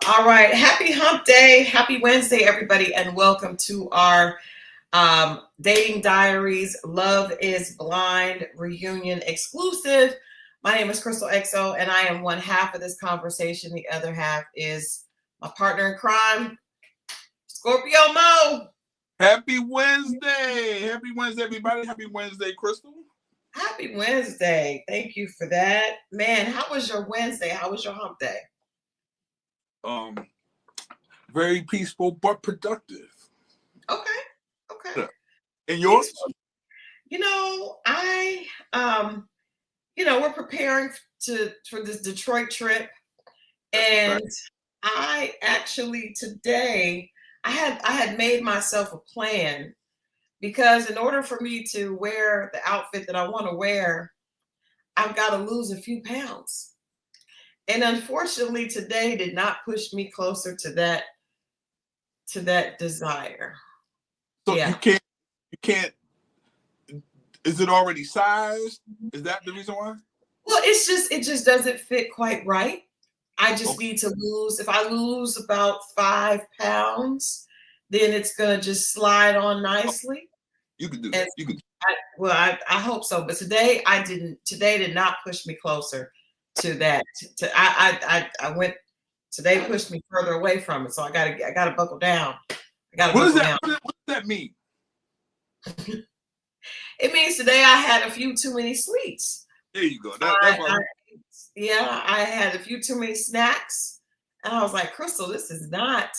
All right. Happy hump day. Happy Wednesday, everybody, and welcome to our Dating Diaries Love is Blind reunion exclusive. My name is Christal XO, and I am one half of this conversation. The other half is my partner in crime, Scorpio Moe. Happy Wednesday. Happy Wednesday, everybody. Happy Wednesday, Crystal. Happy Wednesday. Thank you for that. Man, how was your Wednesday? How was your hump day? Um, Very peaceful but productive. Okay. Okay. Yeah. And yours? You know, we're preparing for this Detroit trip, and I actually today I had made myself a plan because in order for me to wear the outfit that I want to wear, I've got to lose a few pounds. And unfortunately, today did not push me closer to that desire. So Yeah. you can't. Is it already sized? Is that the reason why? Well, it just doesn't fit quite right. I just need to lose. If I lose about 5 pounds, then it's gonna just slide on nicely. You could do And that. You could. I hope so. But today I didn't. Today did not push me closer to that. I went. Today pushed me further away from it. So I gotta buckle down. I gotta What does buckle that? down. What does that mean? It means today I had a few too many sweets. There you go. Yeah, I had a few too many snacks, and I was like, Crystal, this is not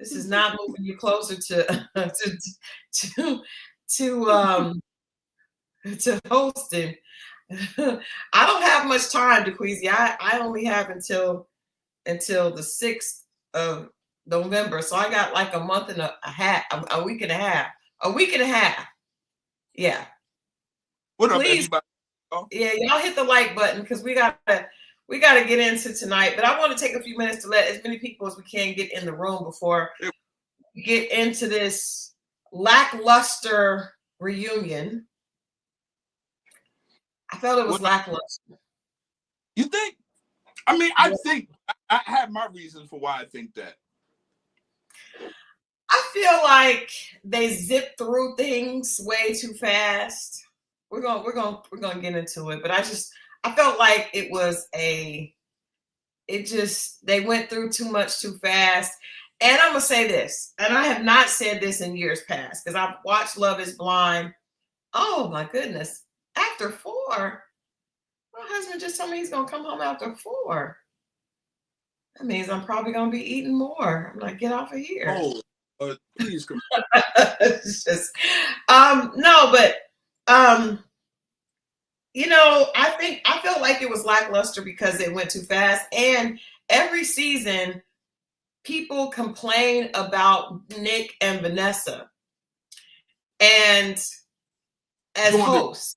moving you closer to to to um to hosting. I don't have much time, DeQueasy. I only have until the 6th of November, so I got like a month and a half, a week and a half, a week and a half. Yeah, What up, please. everybody? Oh, Yeah, y'all hit the like button because we gotta get into tonight. But I want to take a few minutes to let as many people as we can get in the room before we get into this lackluster reunion. I felt it was what lackluster. you think? I mean, I think I have my reasons for why I think that. I feel like they zipped through things way too fast. We're gonna get into it, but I felt like they went through too much too fast. And I'm gonna say this, and I have not said this in years past because I've watched Love is Blind. Oh my goodness. After 4, my husband just told me he's gonna come home after 4. That means I'm probably gonna be eating more. I'm like, get off of here. Oh, please come. It's just no, but I felt like it was lackluster because it went too fast. And every season, people complain about Nick and Vanessa. And as hosts,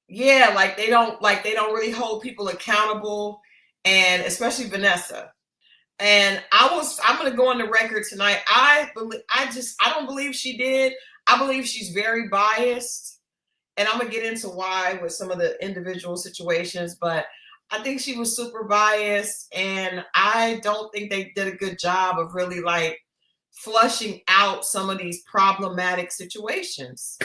yeah, like they don't really hold people accountable, and especially Vanessa. And I'm gonna go on the record tonight. I don't believe she did. I believe she's very biased, and I'm gonna get into why with some of the individual situations, but I think she was super biased, and I don't think they did a good job of really like flushing out some of these problematic situations.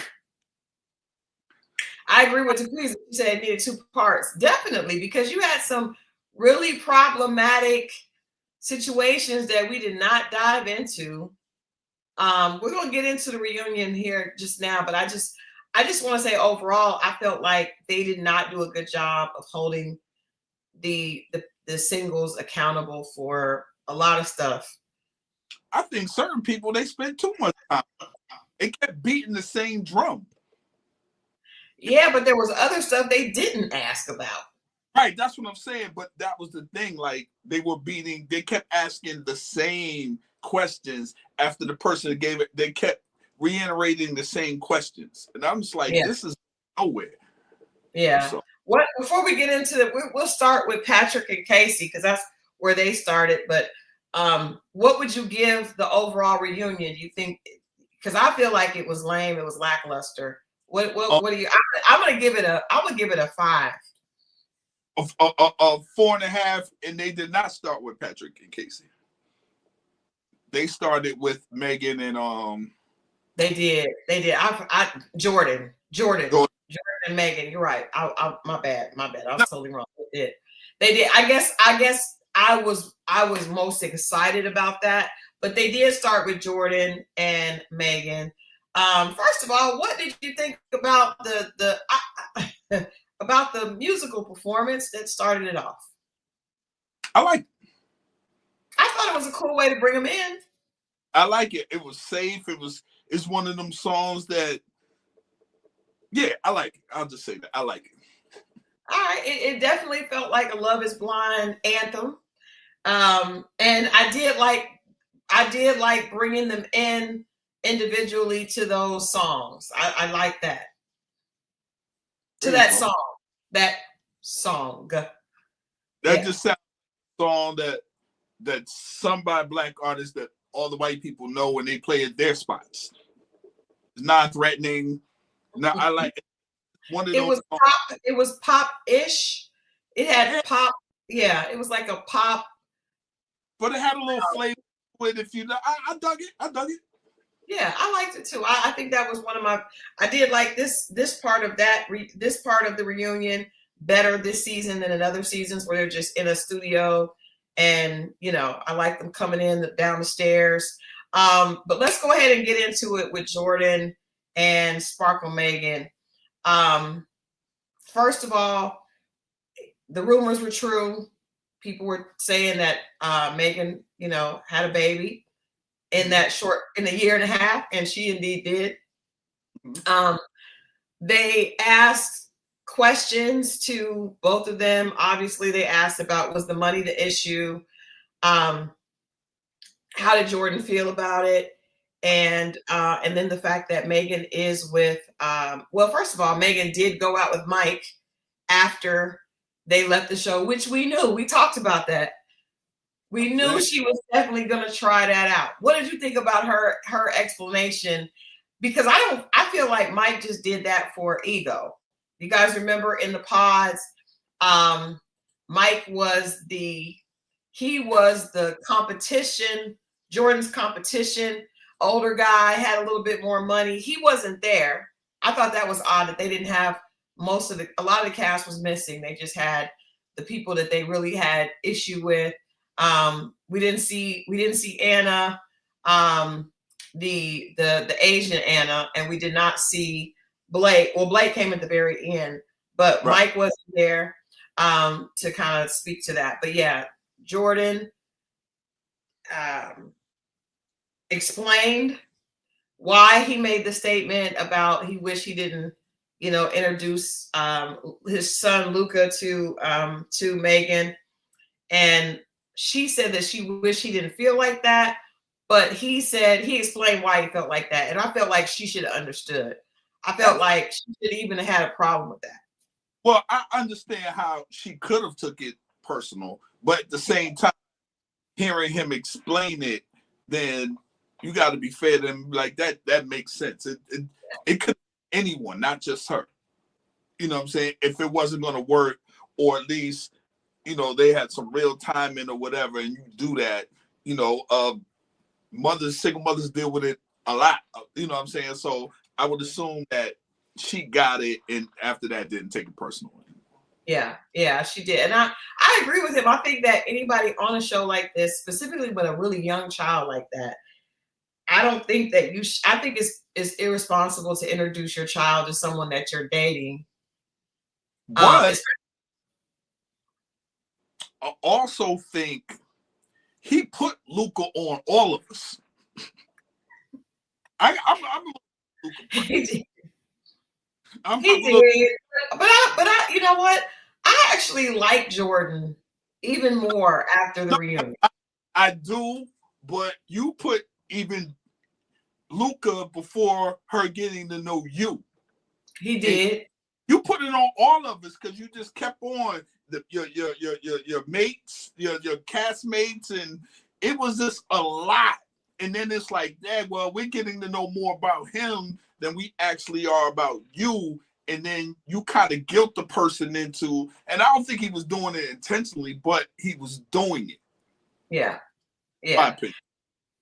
I agree with the quiz. You said it needed 2 parts. Definitely, because you had some really problematic situations that we did not dive into. We're gonna get into the reunion here just now, but I just want to say overall, I felt like they did not do a good job of holding the singles accountable for a lot of stuff. I think certain people they spent too much time. They kept beating the same drum. Yeah, but there was other stuff they didn't ask about. Right, that's what I'm saying. But that was the thing. Like they kept asking the same questions after the person that gave it. They kept reiterating the same questions, and I'm just like, this is nowhere. Yeah. So, what before we get into it, we'll start with Patrick and Casey because that's where they started. But what would you give the overall reunion? You think? Because I feel like it was lame. It was lackluster. What do you? I'm gonna give it a 5. of 4.5, and they did not start with Patrick and Casey. They started with Megan and They did. They did. Jordan and Megan. You're right. My bad. My bad. I was totally wrong. They did. They did. I guess I was most excited about that, but they did start with Jordan and Megan. First of all, what did you think about about the musical performance that started it off? I like. I thought it was a cool way to bring them in. I like it. It was safe. It's one of them songs that, yeah, I like it. I'll just say that. I like it. All right. It definitely felt like a Love is Blind anthem. And I did like bringing them in individually to those songs. I like that. To that song. That song. That just sounds like a song that some by Black artists that all the white people know when they play at their spots. It's non-threatening. No, I like it. One of those songs. It was pop-ish. It had pop. Yeah, it was like a pop. But it had a little flavor with it. If you know, I dug it. I dug it. Yeah, I liked it too. I think that was one of my. I did like this part of that. This part of the reunion better this season than in other seasons where they're just in a studio. And, I like them coming in down the stairs. But let's go ahead and get into it with Jordan and Sparkle Megan. First of all, the rumors were true. People were saying that Megan, had a baby in a year and a half, and she indeed did. They asked questions to both of them. Obviously, they asked about, was the money the issue? How did Jordan feel about it? And then the fact that Megan is with, first of all, Megan did go out with Mike after they left the show, which we knew. We talked about that. We knew she was definitely going to try that out. What did you think about her explanation? Because I feel like Mike just did that for ego. You guys remember in the pods, Mike was the competition, Jordan's competition, older guy, had a little bit more money. He wasn't there. I thought that was odd that they didn't have a lot of the cast was missing. They just had the people that they really had issue with. We didn't see Anna, the Asian Anna, and we did not see Blake. Well, Blake came at the very end, but right. Mike wasn't there to kind of speak to that. But yeah, Jordan explained why he made the statement about he wished he didn't, introduce his son Luca to Megan, and she said that she wished he didn't feel like that, but he explained why he felt like that, and I felt like she should have understood. I felt like she should even have had a problem with that. Well, I understand how she could have took it personal, but at the same time, hearing him explain it, then you got to be fair to him. Like that makes sense. It could be anyone, not just her. You know what I'm saying? If it wasn't going to work, or at least, they had some real time in or whatever, and you do that, single mothers deal with it a lot. You know what I'm saying? So I would assume that she got it, and after that didn't take it personally. Yeah, she did. And I agree with him. I think that anybody on a show like this, specifically with a really young child like that, I don't think that I think it's irresponsible to introduce your child to someone that you're dating. But I also think he put Luca on all of us. I'm Luca. He did. He did. But I, you know what? I actually like Jordan even more after the reunion. I do, but you put even Luca before her getting to know you. He did. And you put it on all of us because you just kept on your mates, your castmates, and it was just a lot. And then it's like, Dad, well, we're getting to know more about him than we actually are about you. and then you kind of guilt the person into, and I don't think he was doing it intentionally, but he was doing it. Yeah. My Yeah. opinion.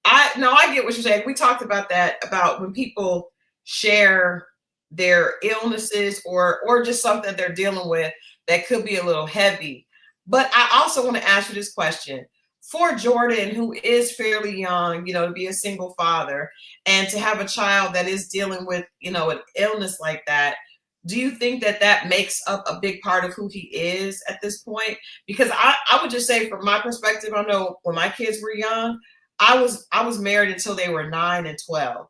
I get what you're saying. We talked about that, about when people share their illnesses or just something they're dealing with that could be a little heavy. But I also want to ask you this question. For Jordan, who is fairly young, to be a single father and to have a child that is dealing with, an illness like that, do you think that that makes up a big part of who he is at this point? Because I would just say, from my perspective, I know when my kids were young, I was married until they were 9 and 12.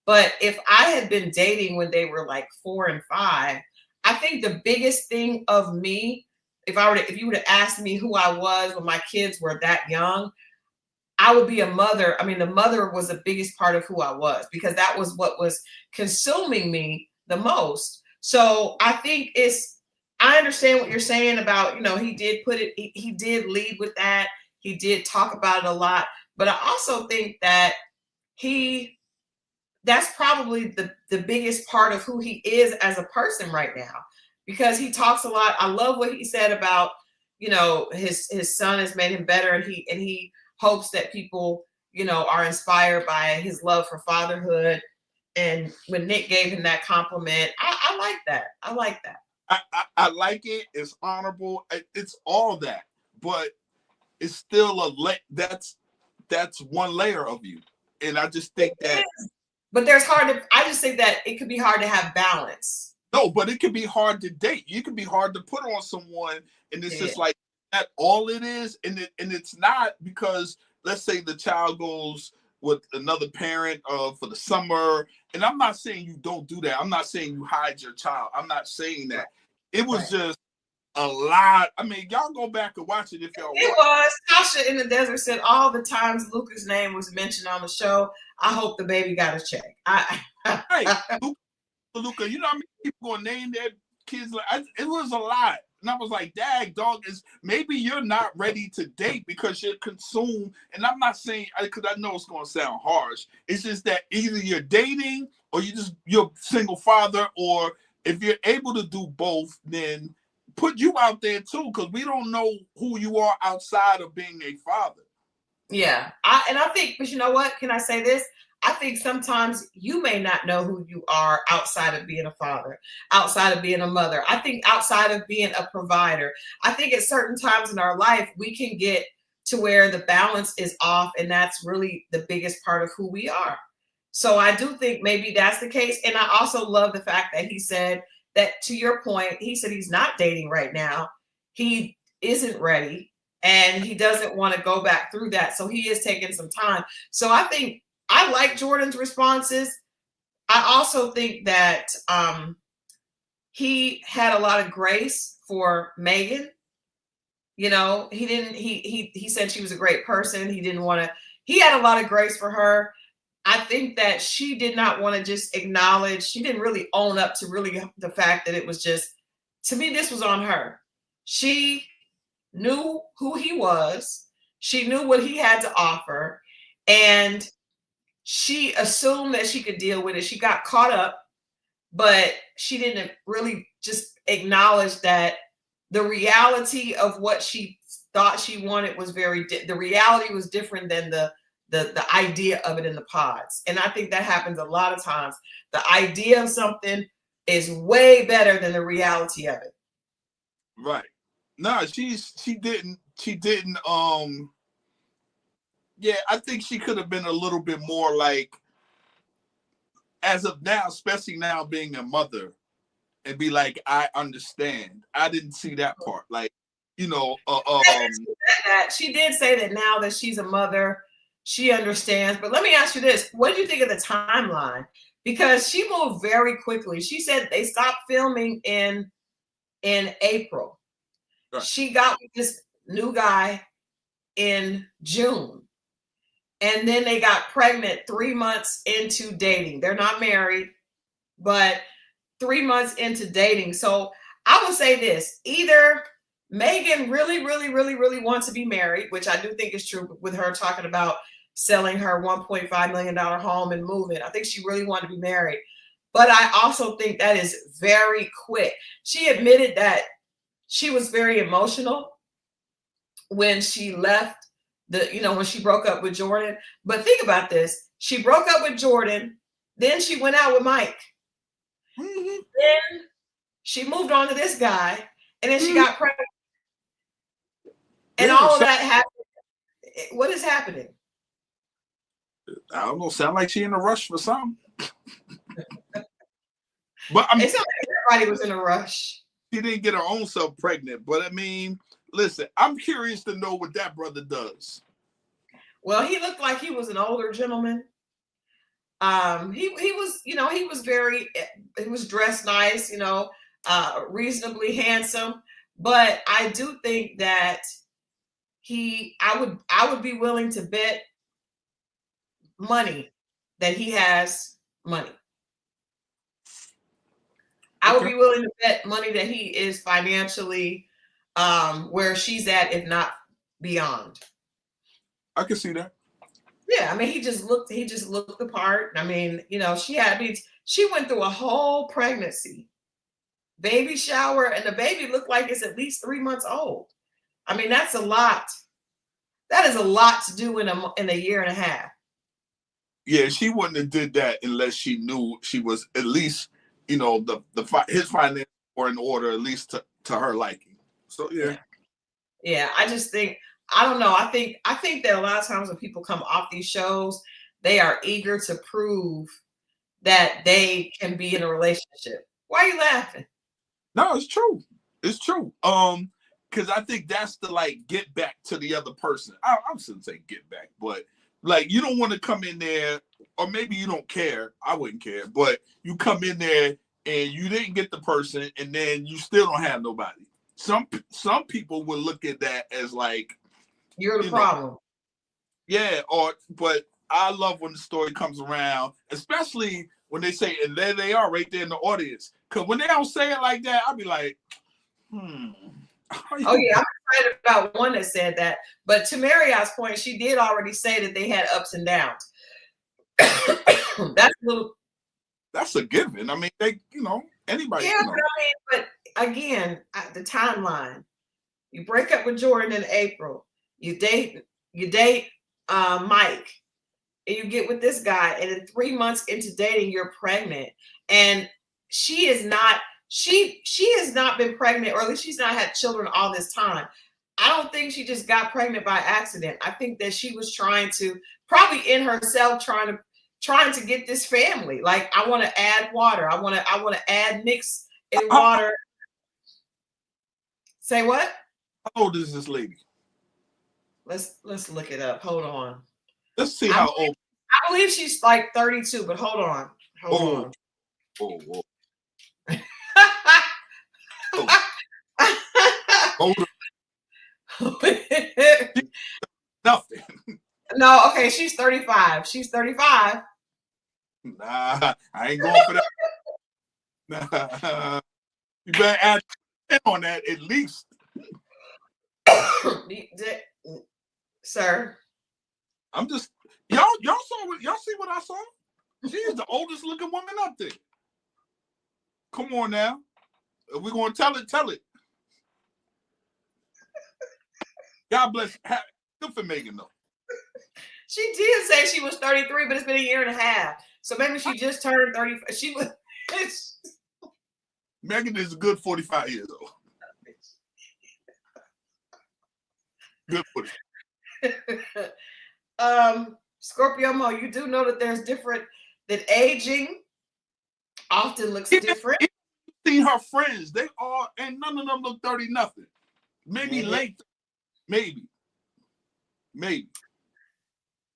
But if I had been dating when they were like 4 and 5, I think the biggest thing of me, if you would have asked me who I was when my kids were that young, I would be a mother. I mean, the mother was the biggest part of who I was, because that was what was consuming me the most. So I think I understand what you're saying about, he did he did lead with that. He did talk about it a lot. But I also think that that's probably the biggest part of who he is as a person right now, because he talks a lot. I love what he said about, his son has made him better, and he hopes that people, are inspired by his love for fatherhood. And when Nick gave him that compliment, I like that. I like that. I like it. It's honorable. It's all that, but it's still that's one layer of you. And I just think that. But I just think that it could be hard to have balance. No, but it could be hard to date. You can be hard to put on someone, and it's just like that. All it is, and it's not, because let's say the child goes with another parent for the summer, and I'm not saying you don't do that. I'm not saying you hide your child. I'm not saying that. It was just a lot. I mean, y'all go back and watch it if y'all want. It was. Tasha in the Desert said all the times Luca's name was mentioned on the show, I hope the baby got a check. Right. Luca, you know how many people gonna name their kids? It was a lot. And I was like, dag, dog, maybe you're not ready to date because you're consumed. And I'm not saying, because I know it's going to sound harsh. It's just that either you're dating or you're a single father, or if you're able to do both, then put you out there too, because we don't know who you are outside of being a father. Yeah. I think, but you know what? Can I say this? I think sometimes you may not know who you are outside of being a father, outside of being a mother. I think outside of being a provider. I think at certain times in our life, we can get to where the balance is off, and that's really the biggest part of who we are. So I do think maybe that's the case. And I also love the fact that he said that, to your point, he said he's not dating right now. He isn't ready, and he doesn't want to go back through that. So he is taking some time. So I think I like Jordan's responses. I also think that he had a lot of grace for Megan. He didn't. He said she was a great person. He had a lot of grace for her. I think that she did not want to just acknowledge. She didn't really own up to really the fact that it was just. To me, this was on her. She knew who he was. She knew what he had to offer, and she assumed that she could deal with it. She got caught up, but she didn't really just acknowledge that the reality of what she thought she wanted was the reality was different than the idea of it in the pods. And I think that happens a lot of times. The idea of something is way better than the reality of it. Right. No, she didn't. Yeah, I think she could have been a little bit more like, as of now, especially now being a mother, and be like, I understand. I didn't see that part. Like, she did say that now that she's a mother, she understands. But let me ask you this. What did you think of the timeline? Because she moved very quickly. She said they stopped filming in April. Right. She got with this new guy in June. And then they got pregnant 3 months into dating. They're not married, but 3 months into dating. So I would say this: either Megan really, really, really, really wants to be married, which I do think is true with her talking about selling her $1.5 million home and moving. I think she really wanted to be married. But I also think that is very quick. She admitted that she was very emotional when she left when she broke up with Jordan. But think about this. She broke up with Jordan, then she went out with Mike. Mm-hmm. Then she moved on to this guy, and then she got pregnant. And Yeah, all of that happened. What is happening? I don't know. Sound like she in a rush for something. But I mean, it sounds like everybody was in a rush. She didn't get her own self pregnant. But I mean, listen, I'm curious to know what that brother does. Well, he looked like he was an older gentleman. He was, he was dressed nice, reasonably handsome. But I do think that I would be willing to bet money that he has money. I would be willing to bet money that he is financially where she's at, if not beyond. I can see that. Yeah, I mean, he just looked the part. I mean, she went through a whole pregnancy, baby shower, and the baby looked like it's at least 3 months old. I mean, that's a lot. That is a lot to do in a year and a half. Yeah, she wouldn't have did that unless she knew she was at least, his finances were in order, at least to her liking. So yeah. I just think, I don't know. I think that a lot of times when people come off these shows, they are eager to prove that they can be in a relationship. Why are you laughing? No, it's true. It's true. Because I think that's the get back to the other person. I shouldn't say get back, but you don't want to come in there, or maybe you don't care. I wouldn't care, but you come in there and you didn't get the person, and then you still don't have nobody. Some people would look at that as you're the problem. Yeah, but I love when the story comes around, especially when they say, and there they are right there in the audience. Because when they don't say it like that, I'll be like, Oh yeah, I'm excited about one that said that. But to Marriott's point, she did already say that they had ups and downs. That's a given. I mean, anybody. Yeah, but again, the timeline. You break up with Jordan in April. You date Mike, and you get with this guy, and in 3 months into dating, you're pregnant, and she has not been pregnant, or at least she's not had children all this time. I don't think she just got pregnant by accident. I think that she was trying to, probably in herself, trying to get this family. Like, I want to add water. I want to add mix in water. Say what? How old is this lady? Let's look it up. Hold on. Let's see how old. I believe she's like 32, but hold on. Hold on. Nothing. No, okay, she's 35. She's 35. Nah, I ain't going for that. Nah. You better add 10 on that at least. Sir. I'm just y'all see what I saw? She's the oldest looking woman up there. Come on now. If we're gonna tell it. God bless. Good for Megan though. She did say she was 33, but it's been a year and a half. So maybe she just turned 30. She was Megan is a good 45 years old. Good for it. Scorpio Mo, you do know that that aging often looks different. See her friends, they all, and none of them look 30 nothing. Maybe late, maybe.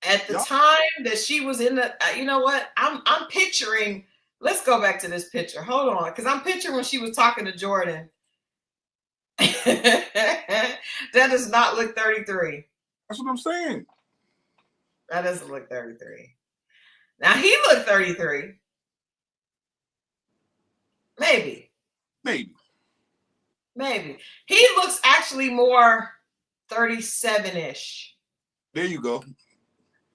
At the time that she was in the, you know what? I'm picturing. Let's go back to this picture. Hold on, because I'm picturing when she was talking to Jordan. That does not look 33. That's what I'm saying. That doesn't look 33. Now he looked 33. Maybe. He looks actually more 37-ish. There you go.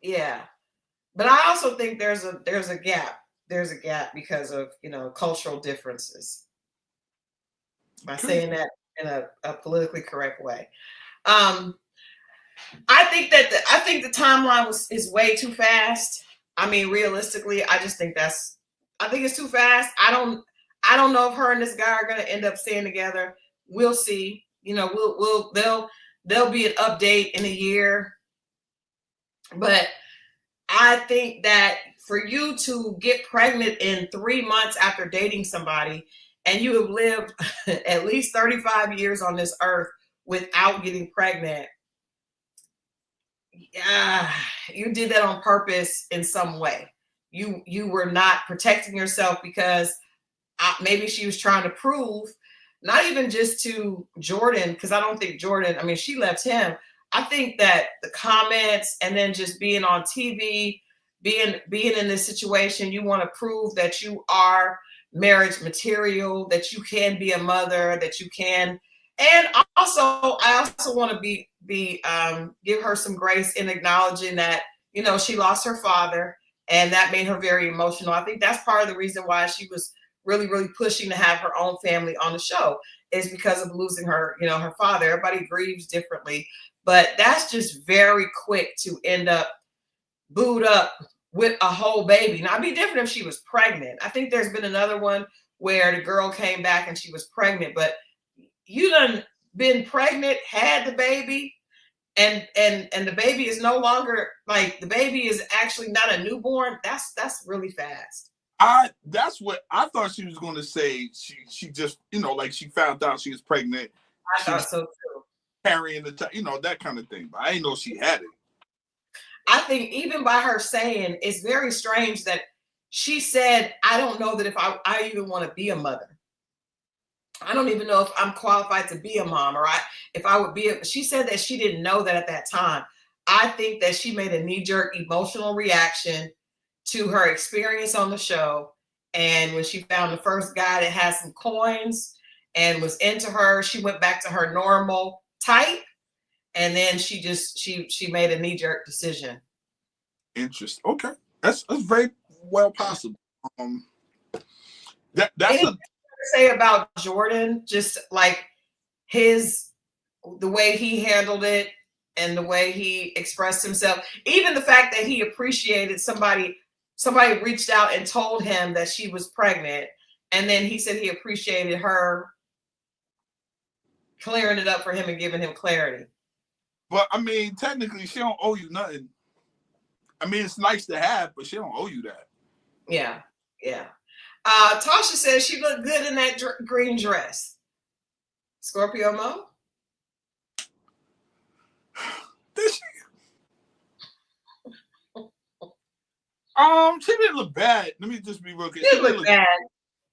Yeah. But I also think there's a gap. there's a gap because of, cultural differences. By saying that in a politically correct way. I think the timeline is way too fast. I mean, realistically, I just think I think it's too fast. I don't know if her and this guy are going to end up staying together. We'll see. There'll be an update in a year. But I think that for you to get pregnant in 3 months after dating somebody, and you have lived at least 35 years on this earth without getting pregnant, you did that on purpose in some way. You were not protecting yourself because maybe she was trying to prove, not even just to Jordan, because I don't think Jordan, I mean, she left him. I think that the comments and then just being on TV, being in this situation, you want to prove that you are marriage material, that you can be a mother, that you can. And also, I also want to give her some grace in acknowledging that, she lost her father, and that made her very emotional. I think that's part of the reason why she was really, really pushing to have her own family on the show, is because of losing her, her father. Everybody grieves differently, but that's just very quick to end up booed up with a whole baby. Now, it'd be different if she was pregnant. I think there's been another one where the girl came back and she was pregnant, but you done been pregnant, had the baby, and the baby is no longer, like, the baby is actually not a newborn. That's really fast. That's what I thought she was going to say. She just, like, she found out she was pregnant. I thought so too. Carrying the, that kind of thing. But I didn't know she had it. I think even by her saying, it's very strange that she said, I don't know that if I even want to be a mother. I don't even know if I'm qualified to be a mom, or if I would be. She said that she didn't know that at that time. I think that she made a knee-jerk emotional reaction to her experience on the show. And when she found the first guy that had some coins and was into her, she went back to her normal type. And then she made a knee-jerk decision. Interesting. Okay. That's very well possible. That's a say about Jordan, just like the way he handled it and the way he expressed himself. Even the fact that he appreciated somebody reached out and told him that she was pregnant, and then he said he appreciated her clearing it up for him and giving him clarity. But I mean, technically, she don't owe you nothing. I mean, it's nice to have, but she don't owe you that. Yeah. Tasha says she looked good in that green dress. Scorpio Moe? Did she? She didn't look bad. Let me just be real clear. She didn't look bad.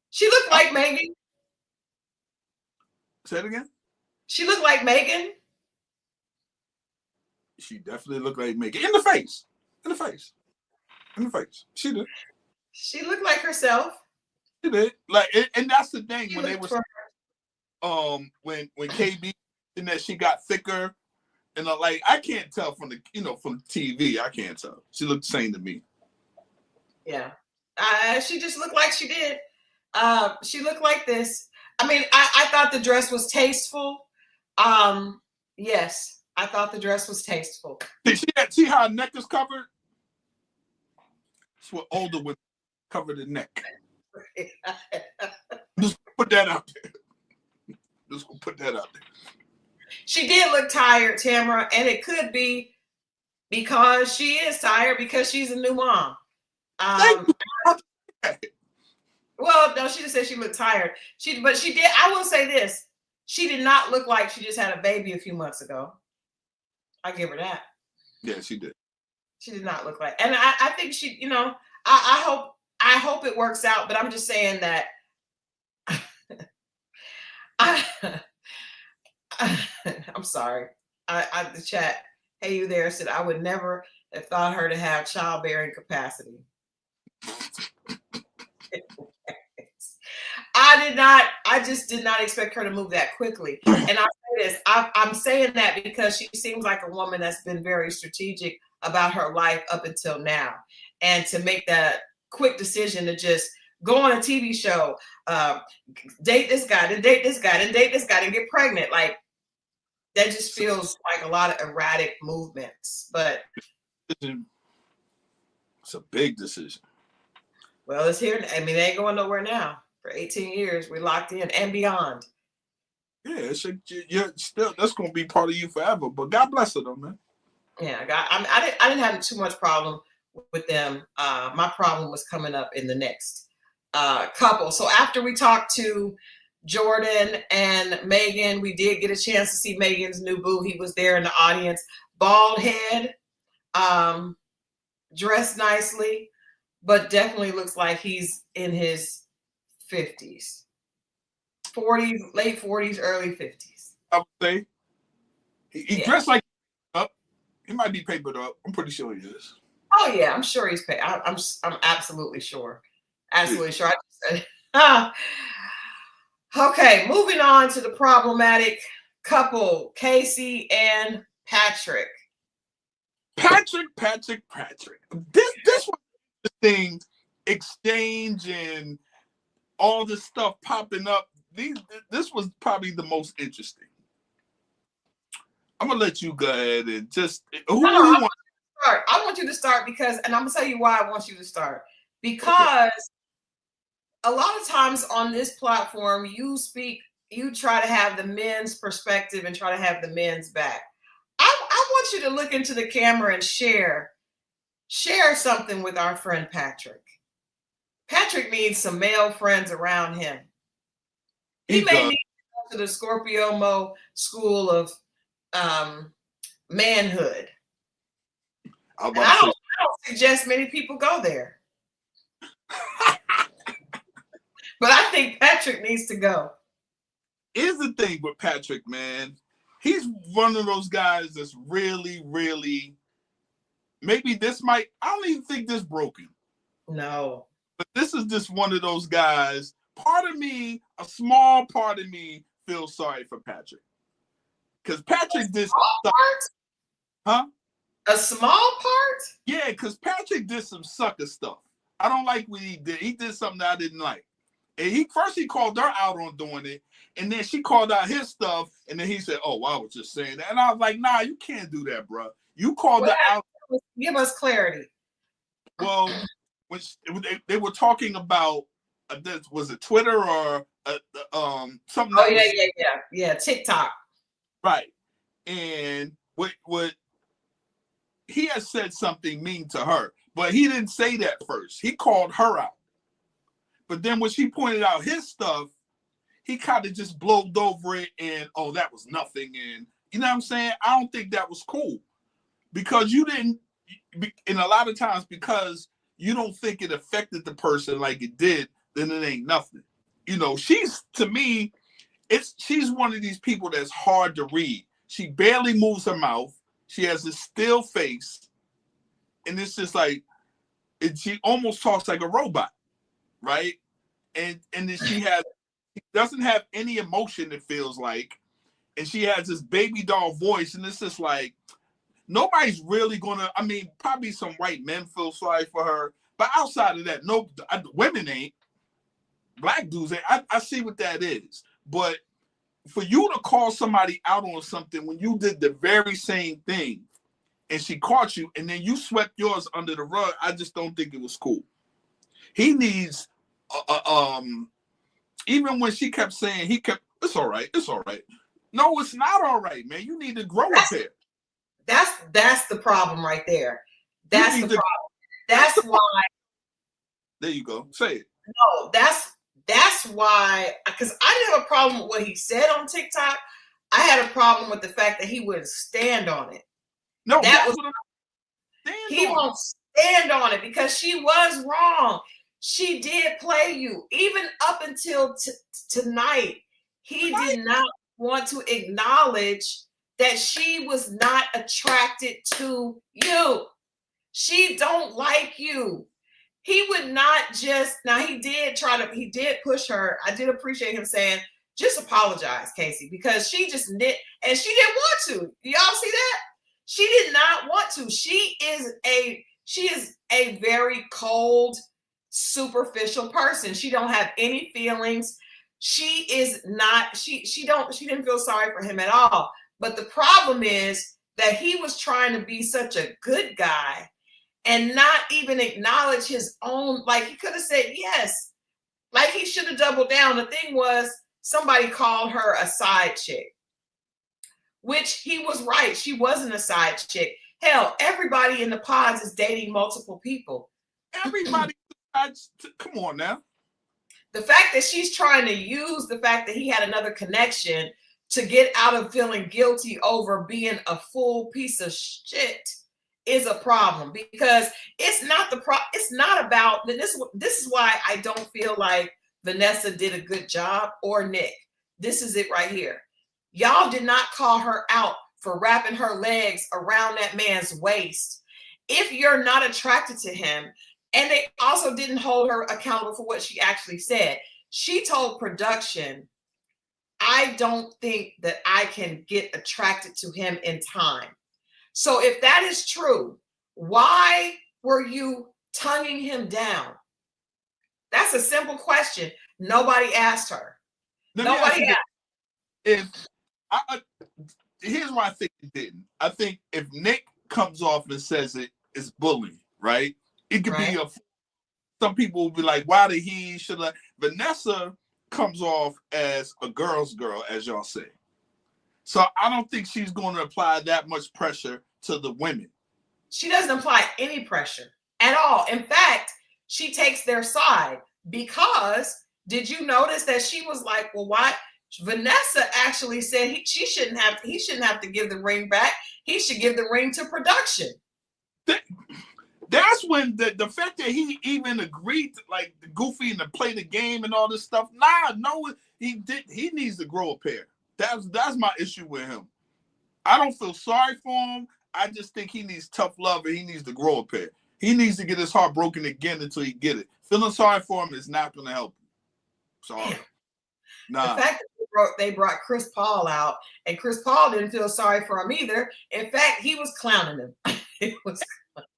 She looked like Megan. Say it again? She looked like Megan. She definitely looked like Megan. In the face. She did. She looked like herself. She did. Like, and that's the thing, when they were when KB and that she got thicker, and like, I can't tell from the from TV. I can't tell. She looked the same to me. Yeah. She just looked like she did. She looked like this. I mean, I thought the dress was tasteful. Yes, I thought the dress was tasteful. See how her neck is covered? It's what older women cover the neck. Just put that out there. She did look tired, Tamara, and it could be because she is tired because she's a new mom. Well, no, she just said she looked tired. But she did. I will say this: she did not look like she just had a baby a few months ago. I give her that. Yeah, she did. She did not look like, and I think she, I hope it works out. But I'm just saying that. I'm sorry. The chat. Hey, you there? Said I would never have thought her to have childbearing capacity. I just did not expect her to move that quickly. And I say this, I'm saying that because she seems like a woman that's been very strategic about her life up until now. And to make that quick decision to just go on a TV show, date this guy, then date this guy, then date this guy, and get pregnant. Like, that just feels like a lot of erratic movements. But it's a big decision. Well, it's here. I mean, they ain't going nowhere now. For 18 years, we're locked in and beyond. Yeah, you're still, that's going to be part of you forever. But God bless her, though, man. Yeah, I didn't have too much problem with them. My problem was coming up in the next couple. So after we talked to Jordan and Megan, we did get a chance to see Megan's new boo. He was there in the audience, bald head, dressed nicely, but definitely looks like he's in his 50s. 40s, late 40s, early 50s. I would say he dressed like up. He might be papered up. I'm pretty sure he is. Oh yeah, I'm sure he's paid. I'm absolutely sure. Absolutely sure. Okay, moving on to the problematic couple, Casey and Patrick. Patrick. This was the thing, exchange and all this stuff popping up. This was probably the most interesting. I'm gonna let you go ahead and just I want you to start because, and I'm gonna tell you why I want you to start. Because a lot of times on this platform, you try to have the men's perspective and try to have the men's back. I want you to look into the camera and share something with our friend Patrick. Patrick needs some male friends around him. He may need to go to the Scorpio Moe School of Manhood. I don't suggest many people go there. But I think Patrick needs to go. Here's the thing with Patrick, man. He's one of those guys that's really, really, maybe I don't even think this broken. No. But this is just one of those guys. A small part of me feels sorry for Patrick. Because Patrick did stuff. Huh? A small part? Yeah, because Patrick did some sucker stuff. I don't like what he did. He did something that I didn't like. And he called her out on doing it. And then she called out his stuff. And then he said, oh, well, I was just saying that. And I was like, nah, you can't do that, bro. You called her out. Give us clarity. Well, when they were talking about, was it Twitter or something? Oh, yeah, TikTok. Right. And what he has said something mean to her, but he didn't say that first. He called her out. But then when she pointed out his stuff, he kind of just blowed over it and, oh, that was nothing. And you know what I'm saying? I don't think that was cool because you didn't, and a lot of times because you don't think it affected the person like it did, then it ain't nothing. You know, she's one of these people that's hard to read. She barely moves her mouth. She has this still face. And it's just like, she almost talks like a robot, right? And then she doesn't have any emotion, it feels like. And she has this baby doll voice. And it's just like, nobody's really gonna, probably some white men feel sorry for her. But outside of that, no, women ain't. Black dudes ain't. I see what that is. But for you to call somebody out on something when you did the very same thing and she caught you and then you swept yours under the rug, I just don't think it was cool. He needs, even when she kept saying, it's all right. No, it's not all right, man. You need to grow up here. That's the problem right there. That's the problem. That's why. There you go. Say it. No, that's why, because I didn't have a problem with what he said on TikTok. I had a problem with the fact that he wouldn't stand on it. No, he won't stand on it because she was wrong. She did play you. Even up until tonight, he did not want to acknowledge that she was not attracted to you. She don't like you. He would not just, now he did push her. I did appreciate him saying, just apologize, Casey, because she just did, and she didn't want to. Y'all see that? She did not want to. She is a very cold, superficial person. She don't have any feelings. She is not, she didn't feel sorry for him at all. But the problem is that he was trying to be such a good guy and not even acknowledge his own, like he could have said yes. Like he should have doubled down. The thing was, somebody called her a side chick, which he was right. She wasn't a side chick. Hell, everybody in the pods is dating multiple people. Everybody, come on now. The fact that she's trying to use the fact that he had another connection to get out of feeling guilty over being a full piece of shit is a problem, because it's not it's not about this. This is why I don't feel like Vanessa did a good job, or Nick. This is it right here. Y'all did not call her out for wrapping her legs around that man's waist if you're not attracted to him. And they also didn't hold her accountable for what she actually said. She told production, I don't think that I can get attracted to him in time. So if that is true, why were you tonguing him down? That's a simple question. Nobody asked her. Nobody asked. Here's why I think it didn't. I think if Nick comes off and says it's bullying, right? It could be some people will be like, why did he should have? Vanessa comes off as a girl's girl, as y'all say. So I don't think she's going to apply that much pressure to the women. She doesn't apply any pressure at all. In fact, she takes their side, because did you notice that she was like, well, why? Vanessa actually said he shouldn't have to give the ring back. He should give the ring to production. That's when the fact that he even agreed to, like, the Goofy and to play the game and all this stuff. No, he needs to grow a pair. That's my issue with him. I don't feel sorry for him. I just think he needs tough love and he needs to grow a pair. He needs to get his heart broken again until he get it. Feeling sorry for him is not going to help him. Sorry. Nah. The fact that they brought Chris Paul out, and Chris Paul didn't feel sorry for him either. In fact, he was clowning him.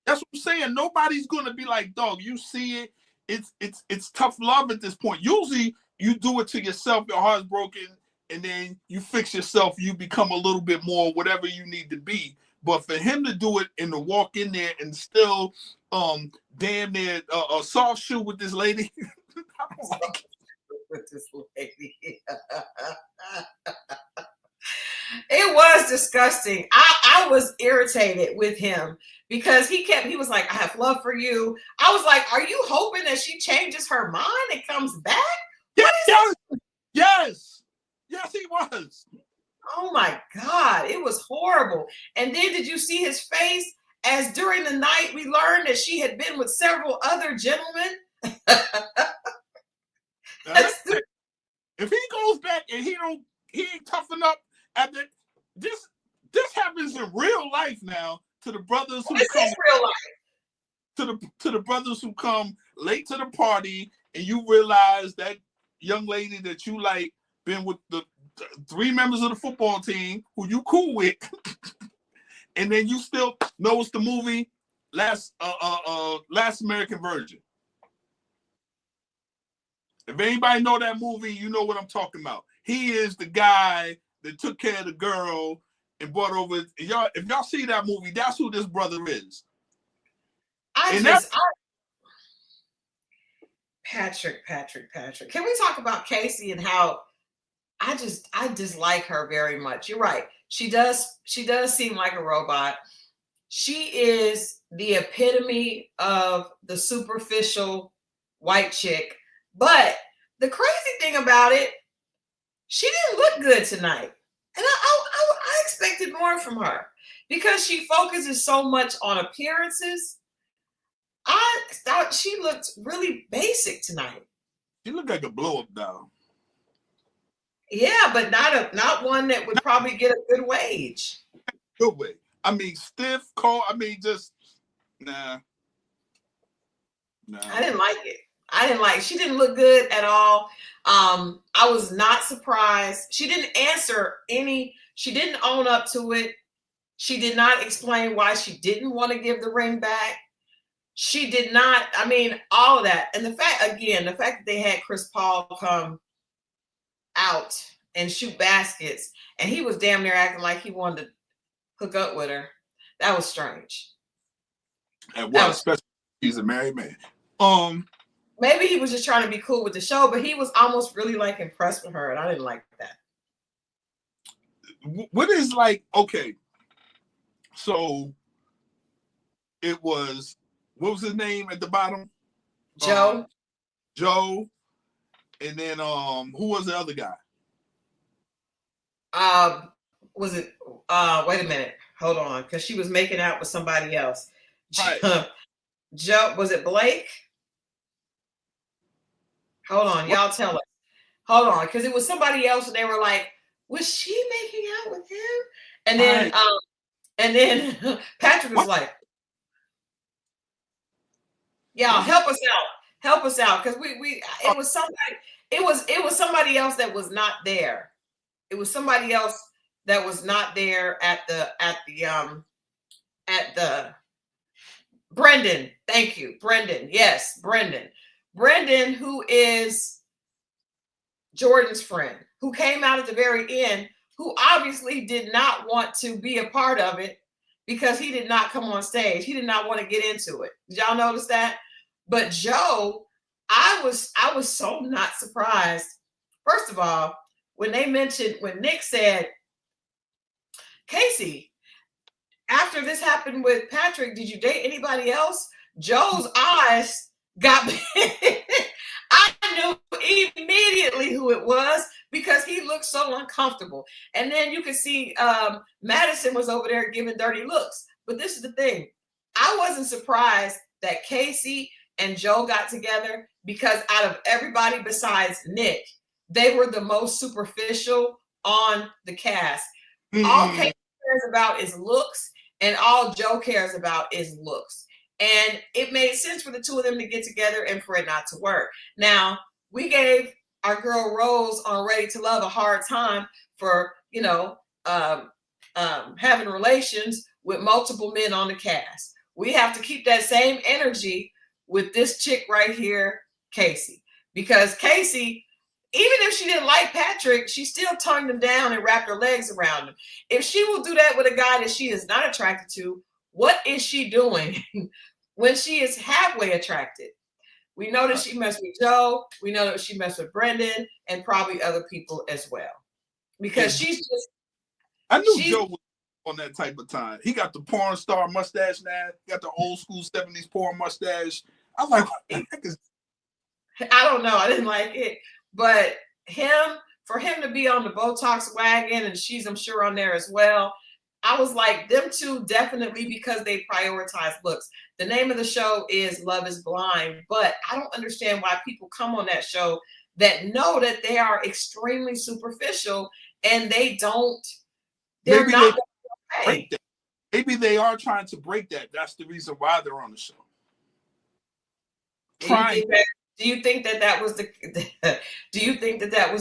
That's what I'm saying. Nobody's going to be like, dog, you see it. It's tough love at this point. Usually you do it to yourself. Your heart's broken. And then you fix yourself. You become a little bit more whatever you need to be. But for him to do it and to walk in there and still damn near a soft shoe with this lady. I don't like it. With this lady. It was disgusting. I was irritated with him because he was like, I have love for you. I was like, are you hoping that she changes her mind and comes back? Yes, he was. Oh my God, it was horrible. And then did you see his face as during the night we learned that she had been with several other gentlemen? If he goes back and he ain't toughen up at this happens in real life now to the brothers who come real life. To the brothers who come late to the party, and you realize that young lady that you like been with the 3 members of the football team who you cool with, and then you still know it's the movie Last American Virgin. If anybody know that movie, you know what I'm talking about. He is the guy that took care of the girl and brought over. If y'all see that movie, that's who this brother is. Patrick. Can we talk about Casey and how I dislike her very much? You're right. She does seem like a robot. She is the epitome of the superficial white chick. But the crazy thing about it, she didn't look good tonight. And I expected more from her because she focuses so much on appearances. I thought she looked really basic tonight. She looked like a blow-up doll. Yeah, but not one that would probably get a good wage. Good way. I mean, stiff, cold. I mean, just nah. I didn't like it. She didn't look good at all. I was not surprised. She didn't she didn't own up to it. She did not explain why she didn't want to give the ring back. she did not. I mean, all of that, and the fact that they had Chris Paul come out and shoot baskets, and he was damn near acting like he wanted to hook up with her. That was strange. And what, especially he's a married man. Maybe he was just trying to be cool with the show, but he was almost really like impressed with her, and I didn't like that. What is like, okay, so it was, what was his name at the bottom? Joe. Joe. And then who was the other guy? Was it wait a minute, hold on, because she was making out with somebody else. Right. Joe, was it Blake? Hold on, y'all tell us. Hold on, because it was somebody else, and they were like, was she making out with him? And then Patrick was like, y'all help us out, because it was somebody else that was not there. It was somebody else that was not there at the Brendan. Thank you, Brendan. Yes, Brendan. Brendan, who is Jordan's friend, who came out at the very end, who obviously did not want to be a part of it because he did not come on stage. He did not want to get into it. Did y'all notice that? But Joe, I was so not surprised. First of all, when Nick said, Casey, after this happened with Patrick, did you date anybody else? Joe's eyes got big. I knew immediately who it was because he looked so uncomfortable. And then you could see Madison was over there giving dirty looks. But this is the thing. I wasn't surprised that Casey and Joe got together because out of everybody besides Nick, they were the most superficial on the cast. All Casey cares about is looks, and all Joe cares about is looks. And it made sense for the two of them to get together and for it not to work. Now, we gave our girl Rose on Ready to Love a hard time for, having relations with multiple men on the cast. We have to keep that same energy with this chick right here, Casey. Because Casey, even if she didn't like Patrick, she still turned him down and wrapped her legs around him. If she will do that with a guy that she is not attracted to, what is she doing when she is halfway attracted? We know that she messed with Joe. We know that she messed with Brendan and probably other people as well. Because she's just... I knew Joe was on that type of time. He got the porn star mustache now. He got the old school 70s porn mustache. I'm like, what the heck is... I don't know. I didn't like it. But for him to be on the Botox wagon, and she's, I'm sure, on there as well, I was like, them two definitely, because they prioritize looks. The name of the show is Love is Blind, but I don't understand why people come on that show that know that they are extremely superficial and they're not okay. Maybe they are trying to break that. That's the reason why they're on the show. Do you think that was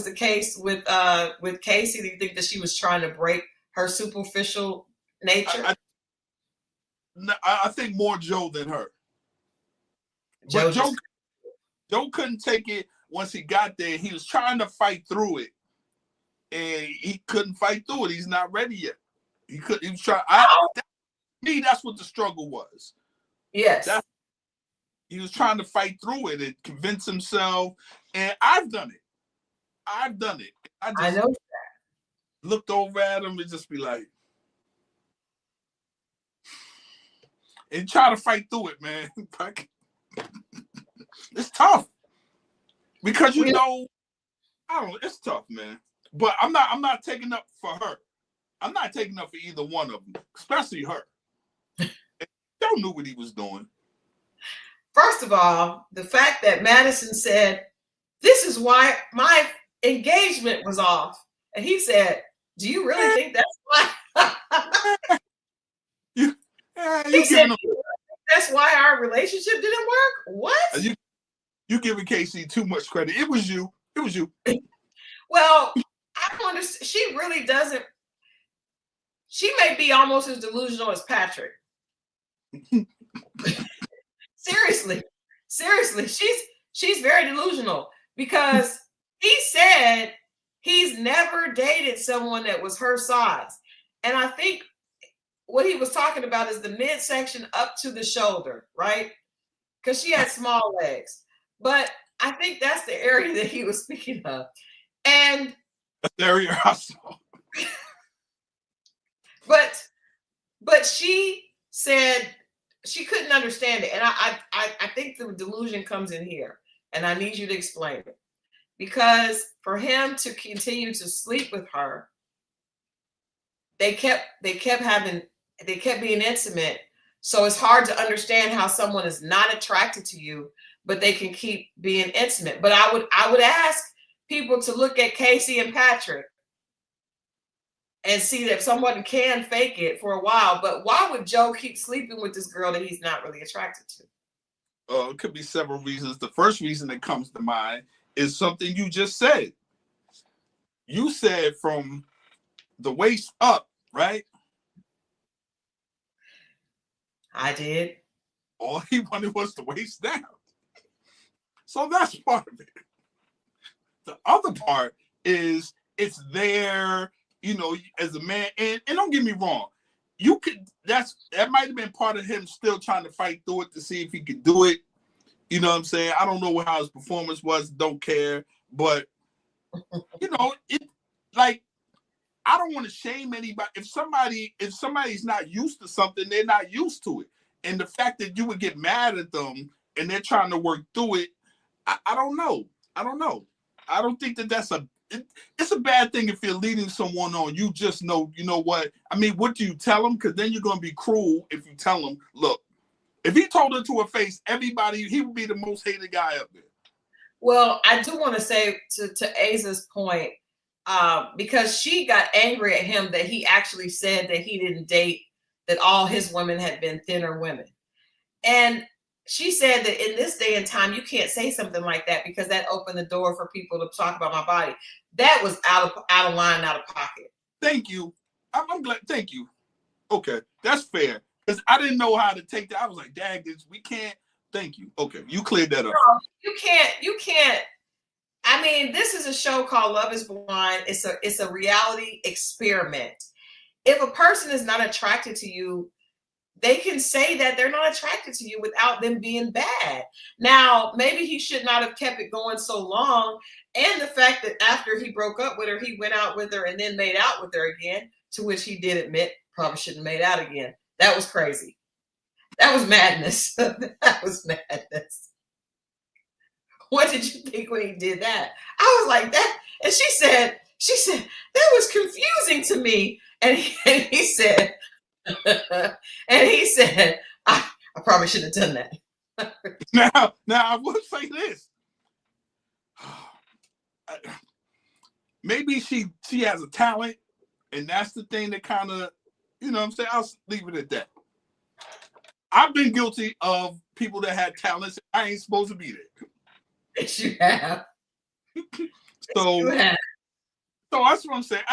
the case with Casey? Do you think that she was trying to break her superficial nature? I think more Joe than her. But Joe couldn't take it once he got there. He was trying to fight through it, and he couldn't fight through it. He's not ready yet. He was trying. That's what the struggle was. Yes. He was trying to fight through it and convince himself. And I've done it. I know that. Looked over at him and just be like, and try to fight through it, man. It's tough because I don't know. It's tough, man. But I'm not taking up for her. I'm not taking up for either one of them, especially her. Joe knew what he was doing. First of all, the fact that Madison said, "This is why my engagement was off," and he said, "Do you really think that's why?" He said, "That's why our relationship didn't work." What? You giving Casey too much credit. It was you. Well, I don't understand. She really doesn't. She may be almost as delusional as Patrick. Seriously, she's very delusional because he said he's never dated someone that was her size. And I think what he was talking about is the midsection up to the shoulder, right? Because she had small legs. But I think that's the area that he was speaking of. And there you are. but she said she couldn't understand it. And I think the delusion comes in here. And I need you to explain it. Because for him to continue to sleep with her, they kept being intimate. So it's hard to understand how someone is not attracted to you, but they can keep being intimate. But I would ask people to look at Casey and Patrick and see that someone can fake it for a while. But why would Joe keep sleeping with this girl that he's not really attracted to? It could be several reasons. The first reason that comes to mind is something you just said. You said from the waist up, right? I did. All he wanted was the waist down. So that's part of it. The other part is it's there, as a man. And don't get me wrong, that might have been part of him still trying to fight through it to see if he could do it. You know what I'm saying? I don't know how his performance was, don't care. But I don't want to shame anybody. If somebody's not used to something, they're not used to it. And the fact that you would get mad at them and they're trying to work through it, I don't know. I don't think that's it's a bad thing if you're leading someone on. You just know, you know what? I mean, what do you tell them? Because then you're going to be cruel if you tell them, look, if he told her to her face, he would be the most hated guy up there. Well, I do want to say to Aza's point, because she got angry at him that he actually said that he didn't date, that all his women had been thinner women. And she said that in this day and time, you can't say something like that because that opened the door for people to talk about my body. That was out of line, out of pocket. Thank you. I'm glad. Thank you. Okay, that's fair. Because I didn't know how to take that. I was like, dang, we can't. Thank you. Okay, you cleared that up. No, you can't. I mean, this is a show called Love is Blind. It's a reality experiment. If a person is not attracted to you, they can say that they're not attracted to you without them being bad. Now, maybe he should not have kept it going so long. And the fact that after he broke up with her, he went out with her and then made out with her again, to which he did admit probably shouldn't have made out again. That was crazy. That was madness. That was madness. What did you think when he did that? I was like that. And she said, that was confusing to me. And he said, I probably shouldn't have done that. Now I will say this. Maybe she has a talent, and that's the thing that kind of, what I'm saying? I'll leave it at that. I've been guilty of people that had talents. I ain't supposed to be there. Yes, you have. So that's what I'm saying.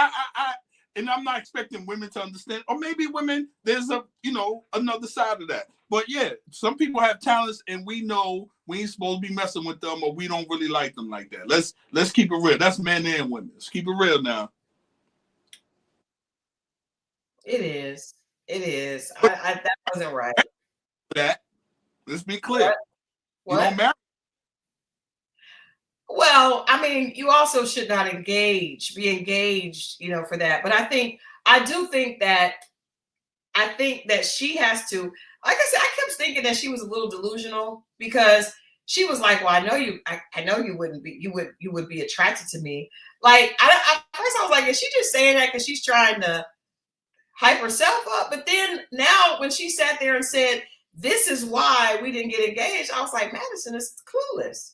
And I'm not expecting women to understand, or maybe women, there's another side of that. But yeah, some people have talents and we know we ain't supposed to be messing with them, or we don't really like them like that. Let's keep it real. That's men and women. Let's keep it real now. It is. That wasn't right. Let's be clear. What? You don't marry. Well, I mean, you also should not be engaged, for that. But I do think that she has to, like I said, I kept thinking that she was a little delusional because she was like, well, I know you would be attracted to me. Like, at first I was like, is she just saying that because she's trying to hype herself up? But then now when she sat there and said, this is why we didn't get engaged, I was like, Madison is clueless.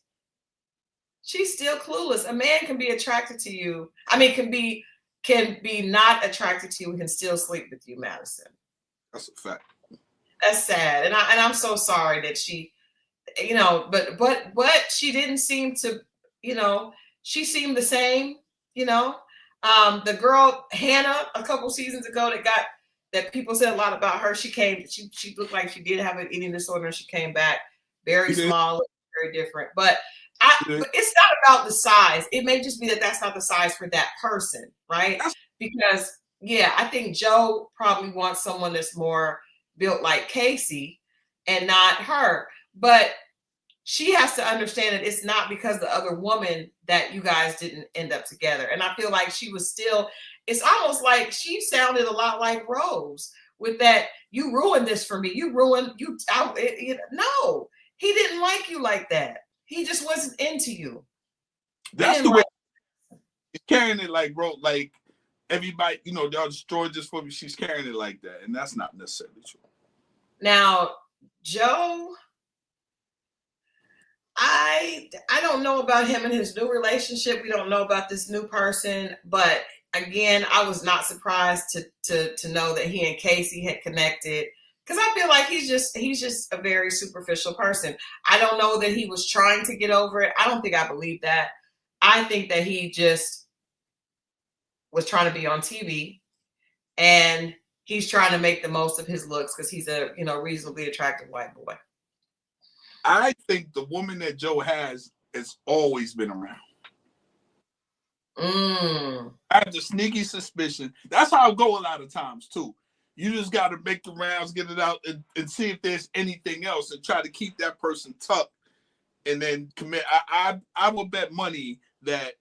She's still clueless. A man can be attracted to you. I mean, can be not attracted to you and can still sleep with you, Madison. That's a fact. That's sad. And I'm so sorry that she, but she didn't seem to, she seemed the same, the girl Hannah a couple seasons ago that people said a lot about her. She looked like she did have an eating disorder and she came back very Yeah. small, very different. But Yeah. but it's not about the size. It may just be that that's not the size for that person, right? That's Because yeah, I think Joe probably wants someone that's more built like Casey and not her. But she has to understand that it's not because the other woman that you guys didn't end up together. And I feel like she was still, it's almost like she sounded a lot like Rose with that, you ruined this for me. You ruined, no, he didn't like you like that. He just wasn't into you. that's the way she's carrying it, like, bro, like everybody, you know, y'all destroyed this for me. She's carrying it like that. And that's not necessarily true. Now, Joe, I don't know about him and his new relationship. We don't know about this new person, but again, I was not surprised to know that he and Casey had connected, because I feel like he's just a very superficial person. I don't know that he was trying to get over it. I don't think I believe that. I think that he just was trying to be on TV, and he's trying to make the most of his looks because he's a reasonably attractive white boy. I think the woman that Joe has always been around. I have the sneaky suspicion. That's how I go a lot of times too. You just got to make the rounds, get it out, and see if there's anything else, and try to keep that person tucked, and then commit. I would bet money that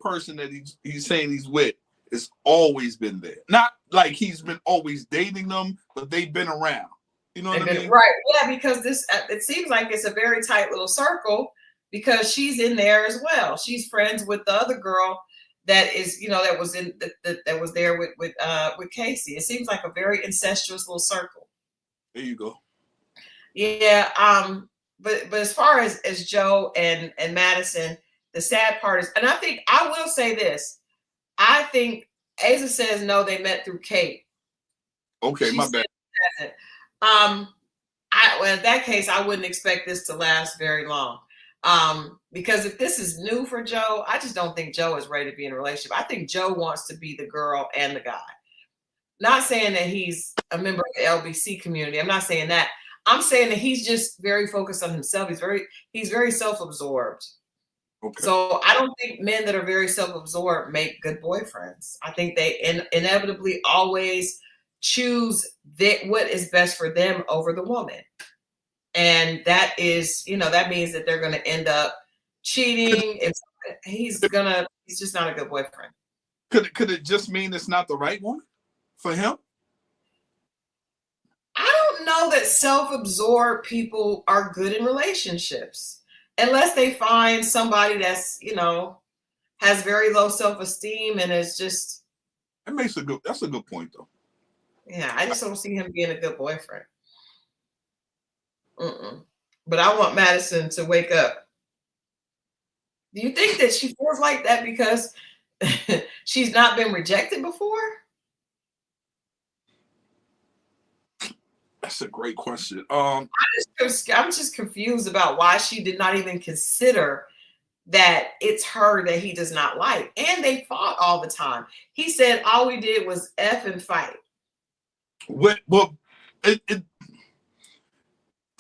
person that he's saying he's with has always been there. Not like he's been always dating them, but they've been around. You know what I mean? Right. Yeah, because it seems like it's a very tight little circle, because she's in there as well. She's friends with the other girl that is, that was in that was there with Casey. It seems like a very incestuous little circle. There you go. Yeah. But as far as Joe and Madison, the sad part is, and I think I will say this, I think Asa says no, they met through Kate. Okay, my bad. Well, in that case, I wouldn't expect this to last very long. Because if this is new for Joe, I just don't think Joe is ready to be in a relationship. I think Joe wants to be the girl and the guy. Not saying that he's a member of the LBC community. I'm not saying that. I'm saying that he's just very focused on himself. He's very self-absorbed. Okay. So I don't think men that are very self-absorbed make good boyfriends. I think they inevitably always choose what is best for them over the woman. And that is, that means that they're going to end up cheating. He's just not a good boyfriend. Could it just mean it's not the right one for him? I don't know that self-absorbed people are good in relationships unless they find somebody that's, has very low self-esteem and is just. That's a good point though. Yeah, I just don't see him being a good boyfriend. But I want Madison to wake up. Do you think that she feels like that because she's not been rejected before? That's a great question. I'm just confused about why she did not even consider that it's her that he does not like. And they fought all the time. He said all we did was F and fight. Well,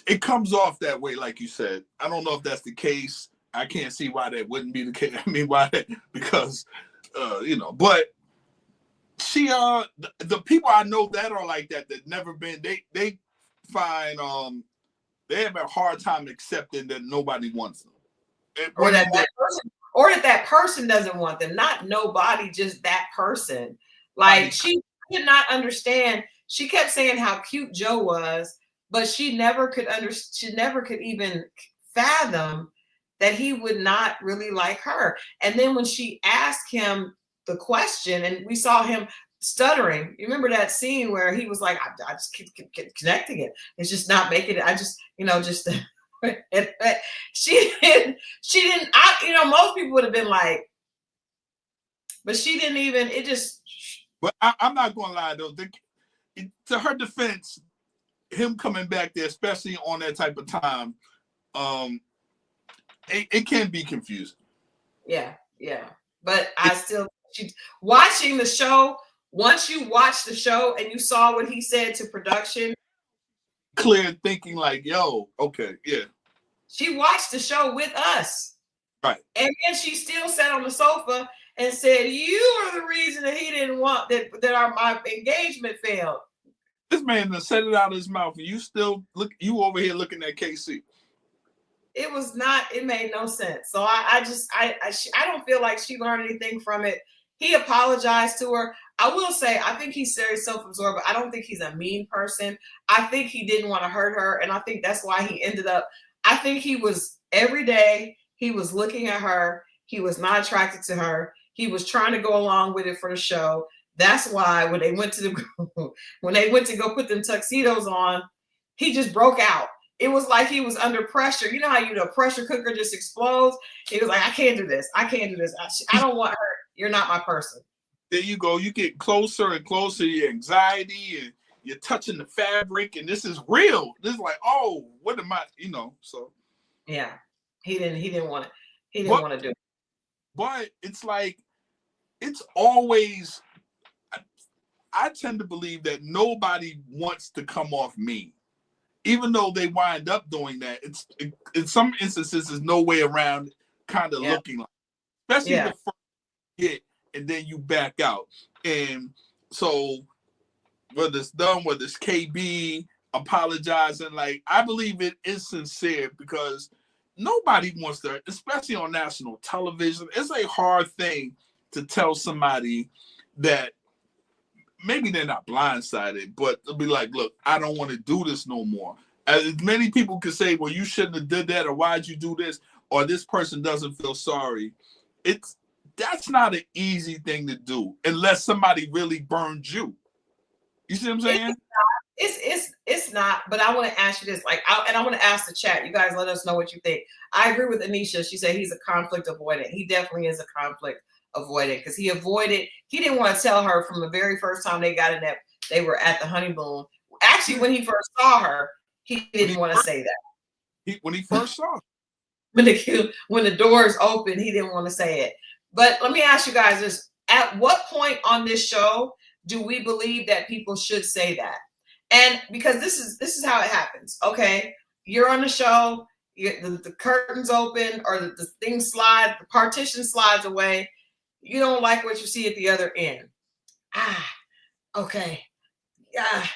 it comes off that way, like you said. I don't know if that's the case. I can't see why that wouldn't be the case. I mean, why? Because, but she, the people I know that are like that never been, they find, they have a hard time accepting that nobody wants them. Or that person doesn't want them. Not nobody, just that person. Like, she did not understand. She kept saying how cute Joe was, but she never could even fathom that he would not really like her. And then when she asked him the question, and we saw him stuttering, you remember that scene where he was like, I just keep connecting it. It's just not making it. I just, she didn't, most people would have been like, but she didn't even, it just. But I'm not going to lie though. To her defense, him coming back there, especially on that type of time, it can be confusing. Yeah. But watching the show, once you watch the show and you saw what he said to production. Clear thinking like, yo, okay, yeah. She watched the show with us. Right. And then she still sat on the sofa and said, "You are the reason that he didn't want my engagement failed." This man done said it out of his mouth, and you still you over here looking at KC. It was not. It made no sense. So I don't feel like she learned anything from it. He apologized to her. I will say, I think he's very self-absorbed, but I don't think he's a mean person. I think he didn't want to hurt her, and I think that's why he ended up. I think he was every day. He was looking at her. He was not attracted to her. He was trying to go along with it for the show. That's why when they went to go put them tuxedos on, he just broke out. It was like he was under pressure. You know how a pressure cooker just explodes? He was like, "I can't do this. I can't do this. I don't want her. You're not my person." There you go. You get closer and closer. Your anxiety, and you're touching the fabric, and this is real. This is like, oh, what am I? So yeah, he didn't want it. He didn't want to do it. But it's like, it's always. I tend to believe that nobody wants to come off mean, even though they wind up doing that. It's in some instances, there's no way around kind of looking like, especially the first hit, and then you back out. And so whether it's done, whether it's KB apologizing, like, I believe it is sincere, because nobody wants to, especially on national television. It's a hard thing to tell somebody that maybe they're not blindsided, but they'll be like, "Look, I don't want to do this no more." As many people could say, "Well, you shouldn't have did that," or "Why'd you do this?" or "This person doesn't feel sorry." That's not an easy thing to do unless somebody really burned you. You see what I'm saying? It's not. But I want to ask you this, and I want to ask the chat. You guys, let us know what you think. I agree with Anisha. She said he's a conflict avoidant. He definitely is a conflict avoidant, because he didn't want to tell her from the very first time they got in that they were at the honeymoon. Actually, when he first saw her, he didn't want to say that. When he first saw her. When the doors opened, he didn't want to say it. But let me ask you guys this: at what point on this show do we believe that people should say that? And because this is how it happens. Okay, you're on the show, the curtains open, or the thing slides, the partition slides away. You don't like what you see at the other end. Okay. Yeah.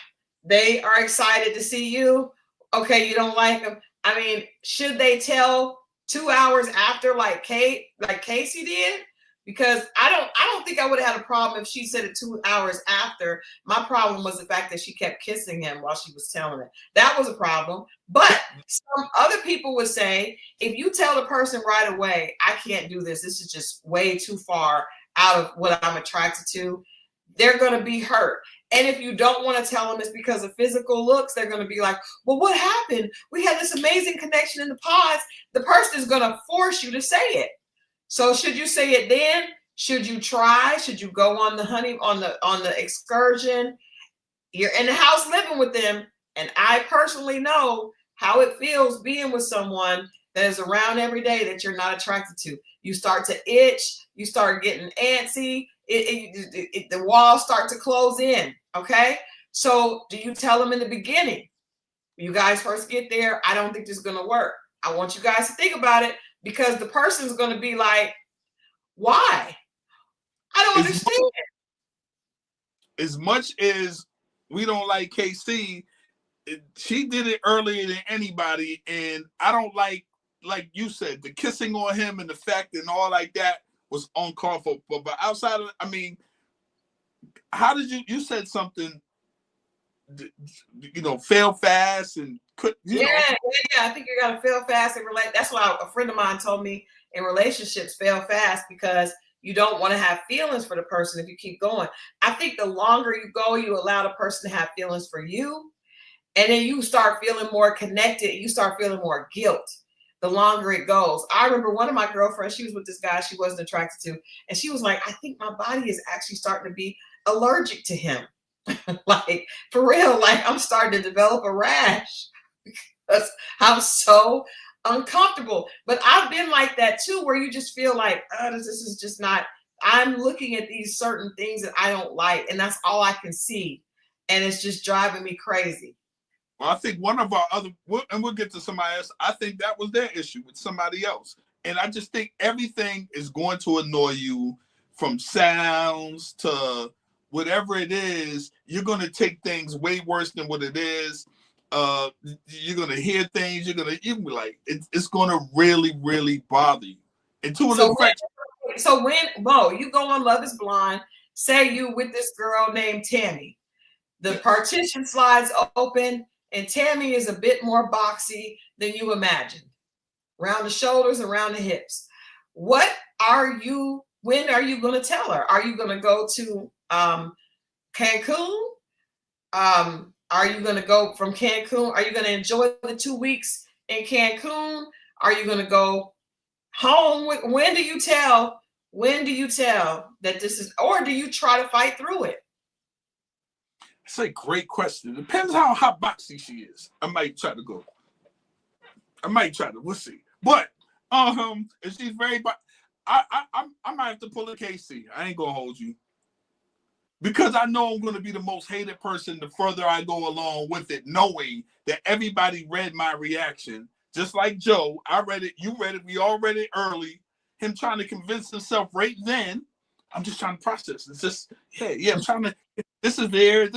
They are excited to see you. Okay, you don't like them. I mean, should they tell 2 hours after, like Casey did? Because I don't think I would have had a problem if she said it 2 hours after. My problem was the fact that she kept kissing him while she was telling it. That was a problem. But some other people would say, if you tell the person right away, "I can't do this. This is just way too far out of what I'm attracted to," they're going to be hurt. And if you don't want to tell them it's because of physical looks, they're going to be like, "Well, what happened? We had this amazing connection in the pods." The person is going to force you to say it. So should you say it then? Should you try? Should you go on the excursion? You're in the house living with them. And I personally know how it feels being with someone that is around every day that you're not attracted to. You start to itch. You start getting antsy. The walls start to close in. Okay. So do you tell them in the beginning? You guys first get there, "I don't think this is going to work." I want you guys to think about it, because the person's going to be like, "Why? I don't understand." As much as we don't like KC, she did it earlier than anybody, and I don't like you said, the kissing on him and the fact and all like that was uncalled for. But outside of, I mean, how did you said something? Fail fast and could Yeah. I think you gotta fail fast and relate. That's why a friend of mine told me in relationships, fail fast, because you don't want to have feelings for the person if you keep going. I think the longer you go, you allow the person to have feelings for you, and then you start feeling more connected. You start feeling more guilt the longer it goes. I remember one of my girlfriends, she was with this guy she wasn't attracted to, and she was like, "I think my body is actually starting to be allergic to him." Like, for real, like, I'm starting to develop a rash because I'm so uncomfortable. But I've been like that too, where you just feel like, "Oh, this is just not," I'm looking at these certain things that I don't like, and that's all I can see. And it's just driving me crazy. Well, I think one of our other, and we'll get to somebody else. I think that was their issue with somebody else. And I just think everything is going to annoy you, from sounds to whatever it is. You're going to take things way worse than what it is. You're going to hear things. You're going to be like, it's going to really, really bother you. And to an effect. So when, Mo, you go on Love is Blind, say you with this girl named Tammy. The partition slides open, and Tammy is a bit more boxy than you imagined. Around the shoulders, around the hips. When are you going to tell her? Are you going to go to Cancun? Are you going to go from Cancun? Are you going to enjoy the 2 weeks in Cancun? Are you going to go home? When do you tell that this is, or do you try to fight through it? It's a great question. It depends how hot boxy she is. I might try to go. We'll see. But if she's very, I might have to pull a KC. I ain't gonna hold you, because I know I'm gonna be the most hated person the further I go along with it, knowing that everybody read my reaction. Just like Joe, I read it, you read it, we all read it early. Him trying to convince himself right then. I'm just trying to process. It's just, yeah, I'm trying to, this is here,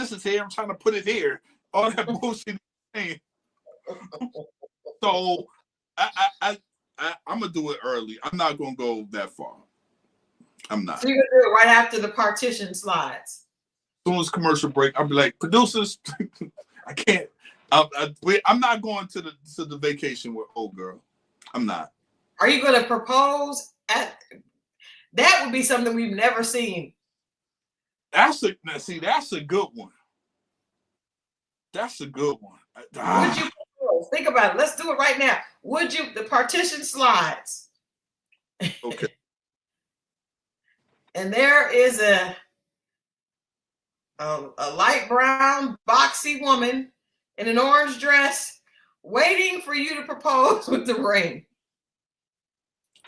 I'm trying to put it here. All that bullshit. So I'm gonna do it early. I'm not gonna go that far. I'm not. So you're gonna do it right after the partition slides. As soon as commercial break, I'll be like, producers, I can't. I'm not going to the vacation with old girl. I'm not. Are you gonna propose at? That would be something we've never seen. That's a good one. That's a good one. Would you propose? Think about it. Let's do it right now. Would you? The partition slides. Okay. And there is a light brown, boxy woman in an orange dress waiting for you to propose with the ring.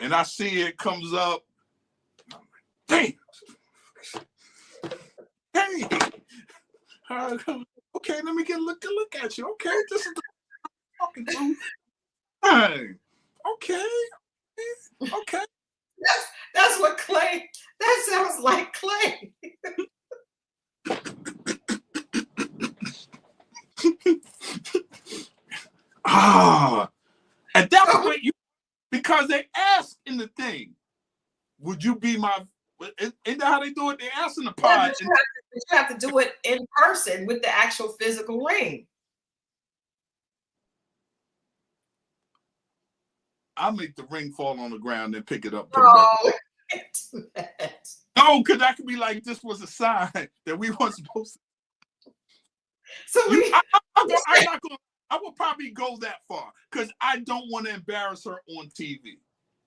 And I see it comes up. Damn. Hey. Okay, let me get a look at you. Okay, this is the talking to. Hey. Okay. That's what Clay. That sounds like Clay. At that point, because they asked in the thing, would you be my? Isn't that how they do it? They ask in the pod. Yeah, you have to do it in person with the actual physical ring. I'll make the ring fall on the ground and pick it up. No, no, because that could be like this was a sign that we weren't supposed to. So I will probably go that far because I don't want to embarrass her on TV.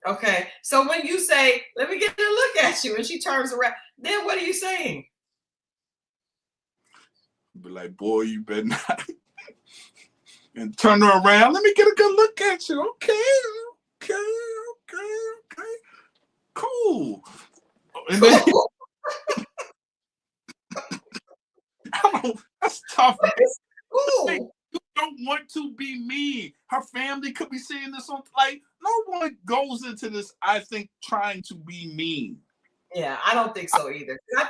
Okay, so when you say, "Let me get a look at you," and she turns around, then what are you saying? Be like, boy, you better not. And turn her around. Let me get a good look at you. Okay. Cool. And then, that's tough. Cool. You don't want to be mean. Her family could be seeing this on, like, no one goes into this, I think, trying to be mean. Yeah, I don't think so either. I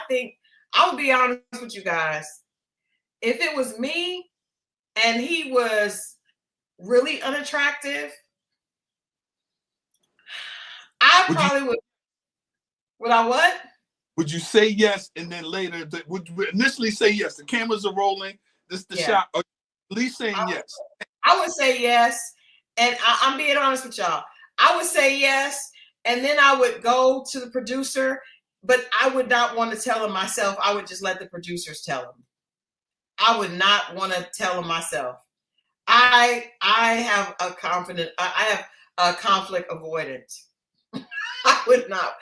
think I'll be honest with you guys. If it was me and he was really unattractive, I probably would. Would I what? Would you say yes and then later? Would you initially say yes? The cameras are rolling. This is the shot. Or at least saying yes. I would say yes, and I'm being honest with y'all. I would say yes, and then I would go to the producer, but I would not want to tell him myself. I would just let the producers tell him. I would not want to tell him myself. I have a confident. I have a conflict avoidance. I wouldn't want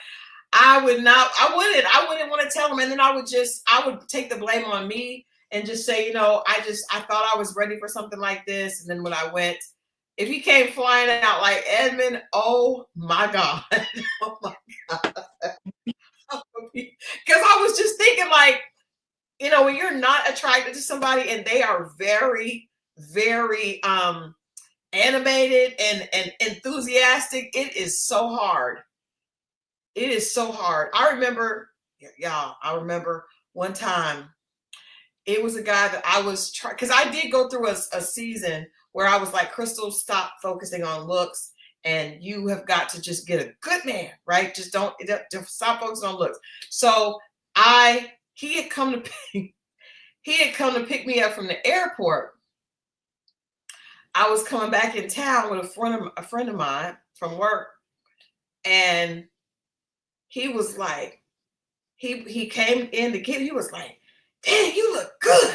to tell him. And then I would take the blame on me and just say, I thought I was ready for something like this. And then when I went, if he came flying out like Edmund, oh my God. Oh my God. Because I was just thinking like, you know, when you're not attracted to somebody and they are very, very animated and enthusiastic, it is so hard. It is so hard. I remember, y'all, I remember one time it was a guy that I was trying, because I did go through a season where I was like, Christal, stop focusing on looks, and you have got to just get a good man, right? Just don't stop focusing on looks. So he had come to pick me up from the airport. I was coming back in town with a friend of mine from work, and he was like, he came in to get, he was like, "Damn, you look good."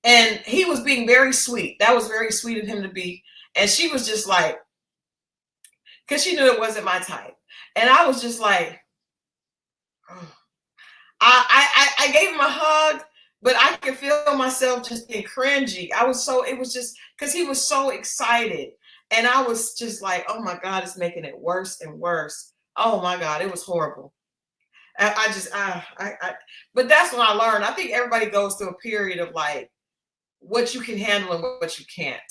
And he was being very sweet. That was very sweet of him to be. And she was just like, because she knew it wasn't my type. And I was just like, oh. I gave him a hug, but I could feel myself just being cringy. It was just because he was so excited. And I was just like, oh my God, it's making it worse and worse. Oh my God, it was horrible. But that's when I learned. I think everybody goes through a period of like what you can handle and what you can't.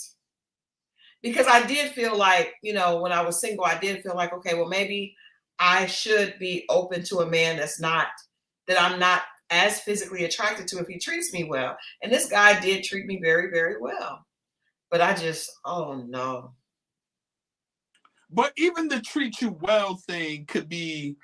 Because I did feel like, you know, when I was single, I did feel like, okay, well, maybe I should be open to a man that I'm not as physically attracted to if he treats me well. And this guy did treat me very, very well. But oh no. But even the treat you well thing could be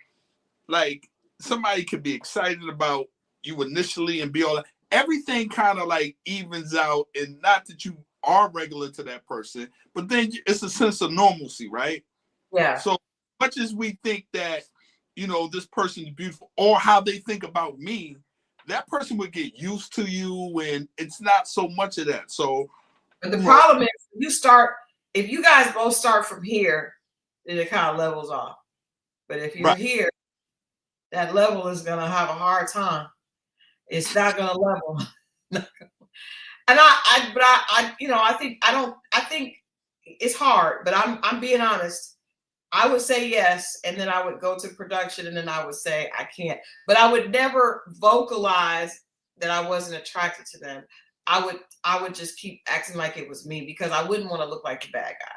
like somebody could be excited about you initially and be all that. Everything kind of like evens out, and not that you are regular to that person, but then it's a sense of normalcy, right? Yeah. So much as we think that, you know, this person is beautiful, or how they think about me, that person would get used to you, and it's not so much of that. So, but the problem is, if you guys both start from here, then it kind of levels off. But if you're here, that level is gonna have a hard time. It's not gonna level. And I think it's hard, but I'm being honest. I would say yes, and then I would go to production, and then I would say I can't. But I would never vocalize that I wasn't attracted to them. I would just keep acting like it was me, because I wouldn't want to look like the bad guy.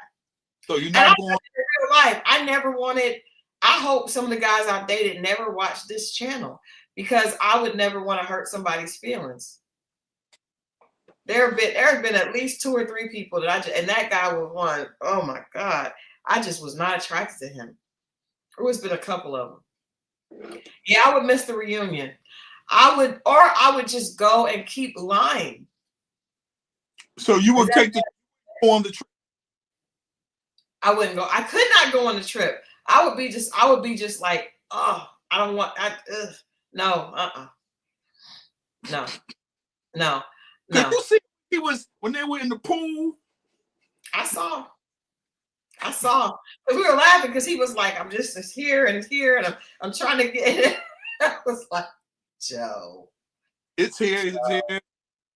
So you're not going in real life. I never wanted. I hope some of the guys I've dated never watch this channel, because I would never want to hurt somebody's feelings. There have been at least 2 or 3 people and that guy was one. Oh my God. I just was not attracted to him. There's been a couple of them. Yeah, I would miss the reunion. I would just go and keep lying. So you would take on the trip? I wouldn't go. I could not go on the trip. I would be just like, oh, I don't want. No. Did you see he was when they were in the pool? I saw. We were laughing because he was like, I'm just here and here, and I'm trying to get it. I was like, Joe. It's here, it's here.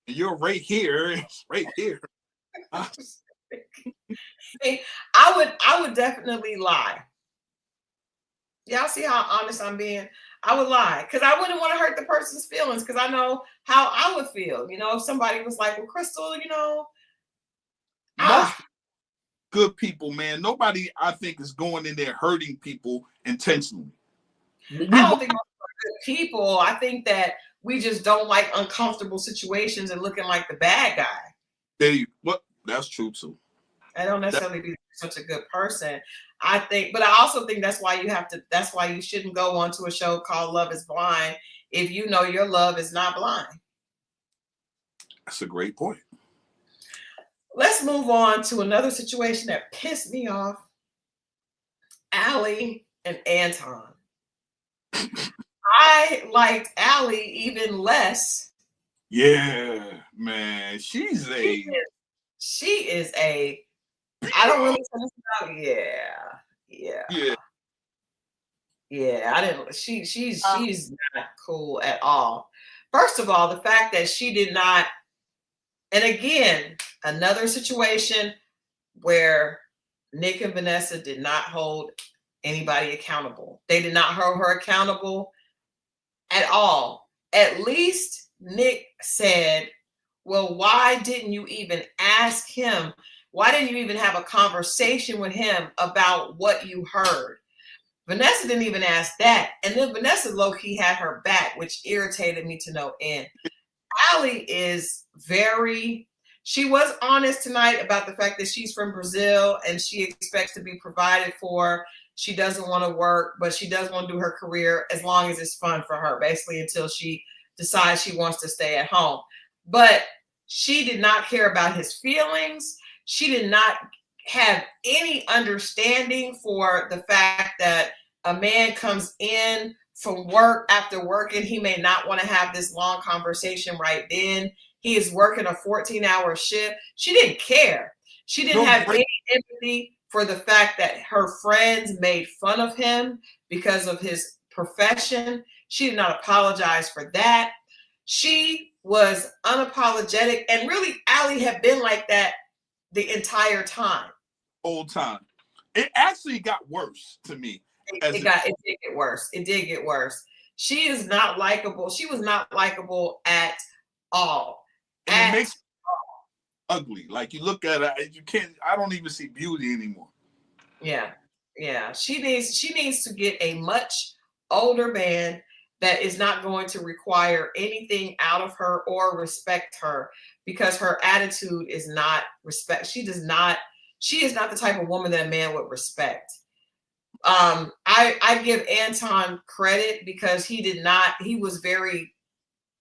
You're right here. It's right here. I would definitely lie. Y'all see how honest I'm being? I would lie because I wouldn't want to hurt the person's feelings, because I know how I would feel. You know, if somebody was like, well, Christal, you know. Good people, man. Nobody, I think, is going in there hurting people intentionally. I don't think most are good people. I think that we just don't like uncomfortable situations and looking like the bad guy. That's true too. I don't necessarily be such a good person. But I also think that's why you shouldn't go onto a show called Love is Blind if you know your love is not blind. That's a great point. Let's move on to another situation that pissed me off. Allie and Anton. I liked Allie even less. Yeah, man. She is a I don't really about yeah. I didn't she's not cool at all. First of all, the fact that she did not, and again, another situation where Nick and Vanessa did not hold anybody accountable. They did not hold her accountable at all. At least Nick said, well, why didn't you even ask him? Why didn't you even have a conversation with him about what you heard? Vanessa didn't even ask that. And then Vanessa low-key had her back, which irritated me to no end. Allie is she was honest tonight about the fact that she's from Brazil and she expects to be provided for. She doesn't want to work, but she does want to do her career as long as it's fun for her, basically until she decides she wants to stay at home. But she did not care about his feelings. She did not have any understanding for the fact that a man comes in from work after working. He may not want to have this long conversation right then. He is working a 14-hour shift. She didn't care. She didn't have any empathy for the fact that her friends made fun of him because of his profession. She did not apologize for that. She was unapologetic. And really, Allie had been like that the entire time. Whole time. It actually got worse to me. It did get worse. It did get worse. She is not likable. She was not likable at all. And it makes her ugly. Like you look at her, I don't even see beauty anymore. Yeah. Yeah. She needs to get a much older man that is not going to require anything out of her or respect her, because her attitude is not respect. She is not the type of woman that a man would respect. I give Anton credit because he was very,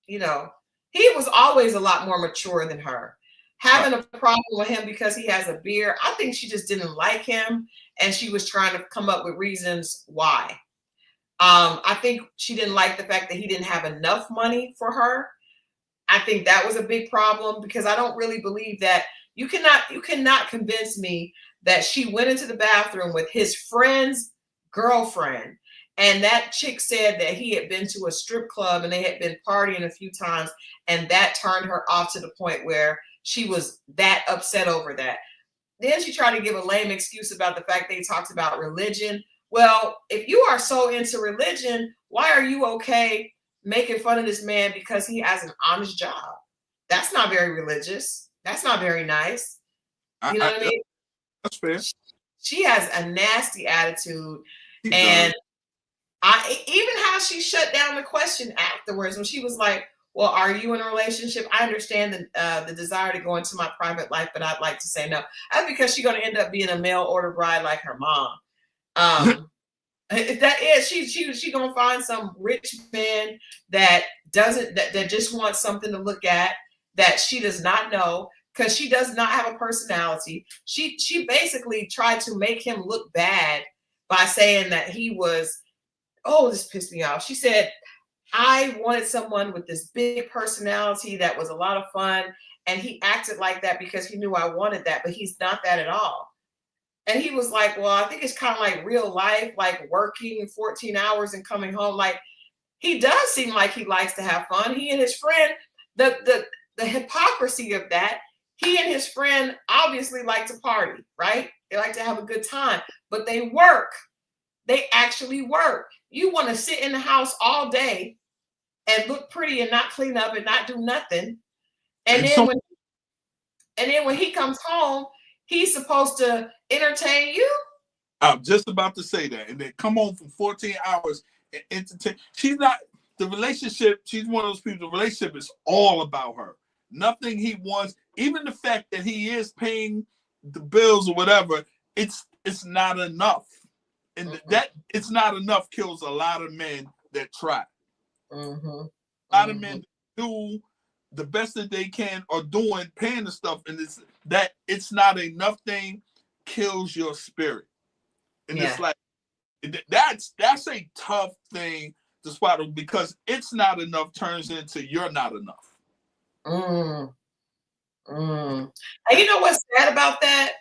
he was always a lot more mature than her. Having a problem with him because he has a beard, I think she just didn't like him and she was trying to come up with reasons why. I think she didn't like the fact that he didn't have enough money for her. I think that was a big problem because I don't really believe that you cannot convince me that she went into the bathroom with his friend's girlfriend and that chick said that he had been to a strip club and they had been partying a few times and that turned her off to the point where she was that upset over that. Then she tried to give a lame excuse about the fact that he talks about religion. Well, if you are so into religion, why are you okay making fun of this man because he has an honest job? That's not very religious. That's not very nice. You know what I mean? That's fair. She has a nasty attitude. And even how she shut down the question afterwards when she was like, well, are you in a relationship? I understand the desire to go into my private life, but I'd like to say no. That's because she's going to end up being a mail order bride like her mom. That is, she gonna find some rich man that just wants something to look at that she does not know because she does not have a personality. She basically tried to make him look bad by saying that he was, this pissed me off. She said, I wanted someone with this big personality that was a lot of fun, and he acted like that because he knew I wanted that, but he's not that at all. And he was like, well, I think it's kind of like real life, like working 14 hours and coming home. Like, he does seem like he likes to have fun. He and his friend, the hypocrisy of that, he and his friend obviously like to party, right? They like to have a good time, but they work. They actually work. You want to sit in the house all day and look pretty and not clean up and not do nothing. And then when he comes home, he's supposed to entertain you? I'm just about to say that. And then come home from 14 hours and entertain. She's not, the relationship, she's one of those people, the relationship is all about her. Nothing he wants, even the fact that he is paying the bills or whatever, it's not enough. And that it's not enough kills a lot of men that try. Mm-hmm. A lot of men do the best that they can or doing, paying the stuff, and it's not enough thing kills your spirit. And it's like that's a tough thing to spot because it's not enough turns into you're not enough. And you know what's sad about that?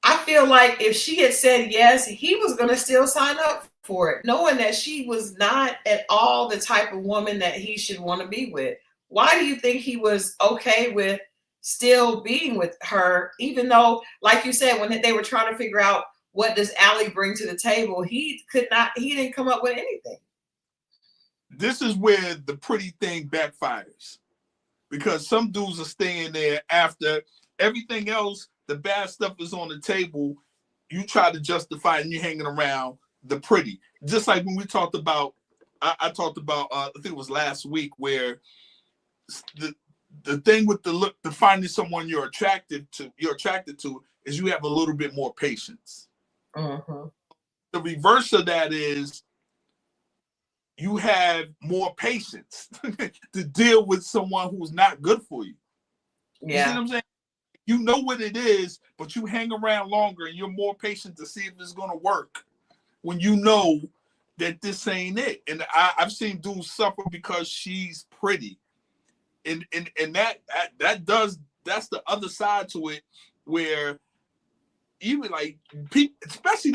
I feel like if she had said yes, he was going to still sign up for it, knowing that she was not at all the type of woman that he should want to be with. Why do you think he was okay with still being with her, even though, like you said, when they were trying to figure out what does Allie bring to the table, he didn't come up with anything. this is where the pretty thing backfires, because some dudes are staying there after everything else, the bad stuff is on the table. You try to justify and you're hanging around the pretty. Just like when we talked about, I talked about, I think it was last week, where the thing with the look, the finding someone you're attracted to is you have a little bit more patience. Mm-hmm. The reverse of that is you have more patience to deal with someone who's not good for you. You see what I'm saying? You know what it is, but you hang around longer and you're more patient to see if it's going to work when you know that this ain't it. And I've seen dudes suffer because she's pretty. And that's the other side to it, where even like people, especially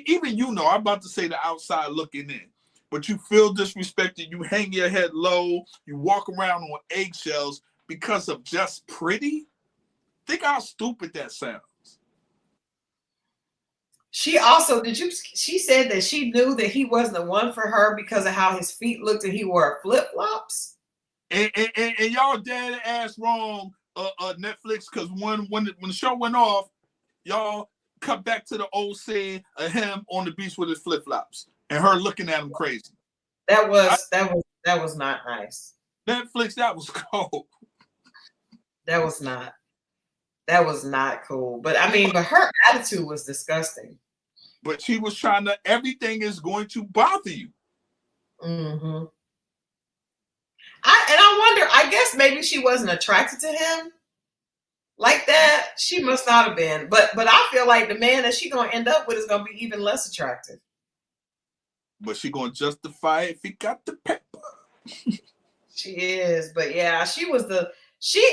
even I'm about to say the outside looking in, but you feel disrespected, you hang your head low, you walk around on eggshells because of just pretty. Think how stupid that sounds. She also she said that she knew that he wasn't the one for her because of how his feet looked and he wore flip-flops. And y'all dead ass wrong, Netflix, because when the show went off, y'all cut back to the old scene of him on the beach with his flip-flops and her looking at him crazy. That was not nice. Netflix, that was cold. That was not cool. But I mean, but her attitude was disgusting. But she was trying to, everything is going to bother you. Mm-hmm. I wonder, I guess maybe she wasn't attracted to him like that. She must not have been. But I feel like the man that she gonna end up with is gonna be even less attractive. But she gonna justify it if he got the pepper. She is, but yeah, she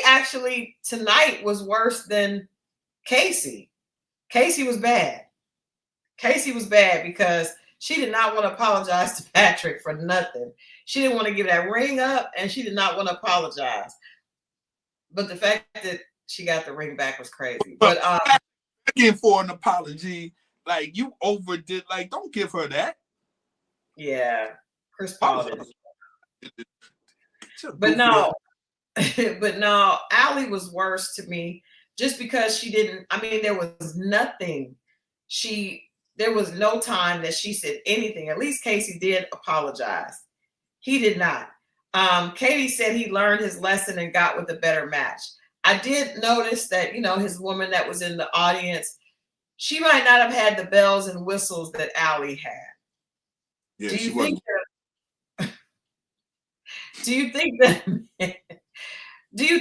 actually tonight was worse than Casey. Casey was bad. Casey was bad because she did not want to apologize to Patrick for nothing. She didn't want to give that ring up, and she did not want to apologize. But the fact that she got the ring back was crazy. But begging for an apology, like you overdid. Like, don't give her that. Yeah, Chris Paul did. But no, Allie was worse to me just because she didn't. I mean, there was nothing. There was no time that she said anything. At least Casey did apologize. He did not. Katie said he learned his lesson and got with a better match. I did notice that, his woman that was in the audience, she might not have had the bells and whistles that Allie had. Yeah, do you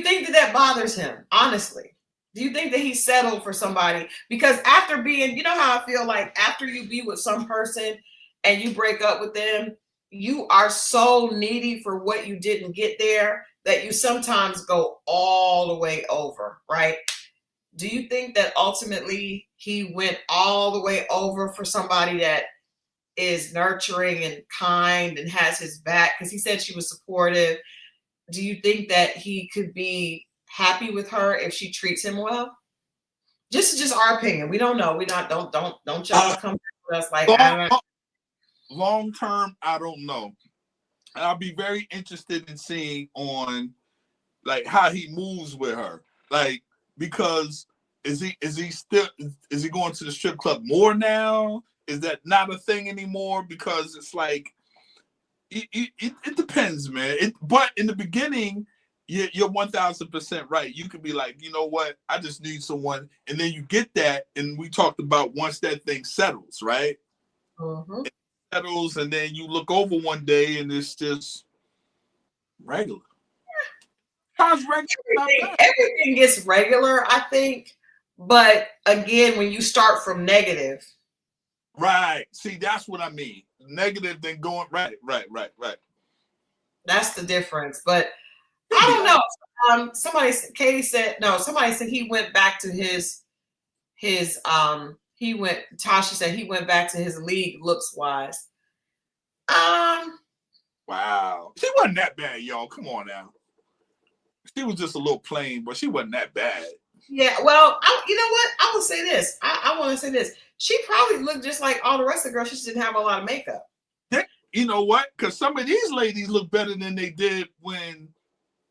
think that bothers him, honestly? Do you think that he settled for somebody? Because after being, how I feel like after you be with some person and you break up with them, you are so needy for what you didn't get there that you sometimes go all the way over, right? Do you think that ultimately he went all the way over for somebody that is nurturing and kind and has his back? Because he said she was supportive. Do you think that he could be happy with her if she treats him well? Just our opinion. We don't know. Don't y'all come to us like long term. I don't know. And I'll be very interested in seeing on like how he moves with her. Like, because is he going to the strip club more now? Is that not a thing anymore? Because it's like it depends, man. But in the beginning, you're 1000% right. You could be like, you know what? I just need someone, and then you get that. And we talked about once that thing settles, right? Mm-hmm. It settles, and then you look over one day, and it's just regular. How's regular? Everything gets regular, I think. But again, when you start from negative, right? See, that's what I mean. Negative, then going right. That's the difference. But I don't know. Somebody said he went back to Tasha said he went back to his league looks wise. Wow. She wasn't that bad, y'all. Come on now. She was just a little plain, but she wasn't that bad. Yeah, well, you know what? I will say this. I want to say this. She probably looked just like all the rest of the girls. She just didn't have a lot of makeup. You know what? Because some of these ladies look better than they did when,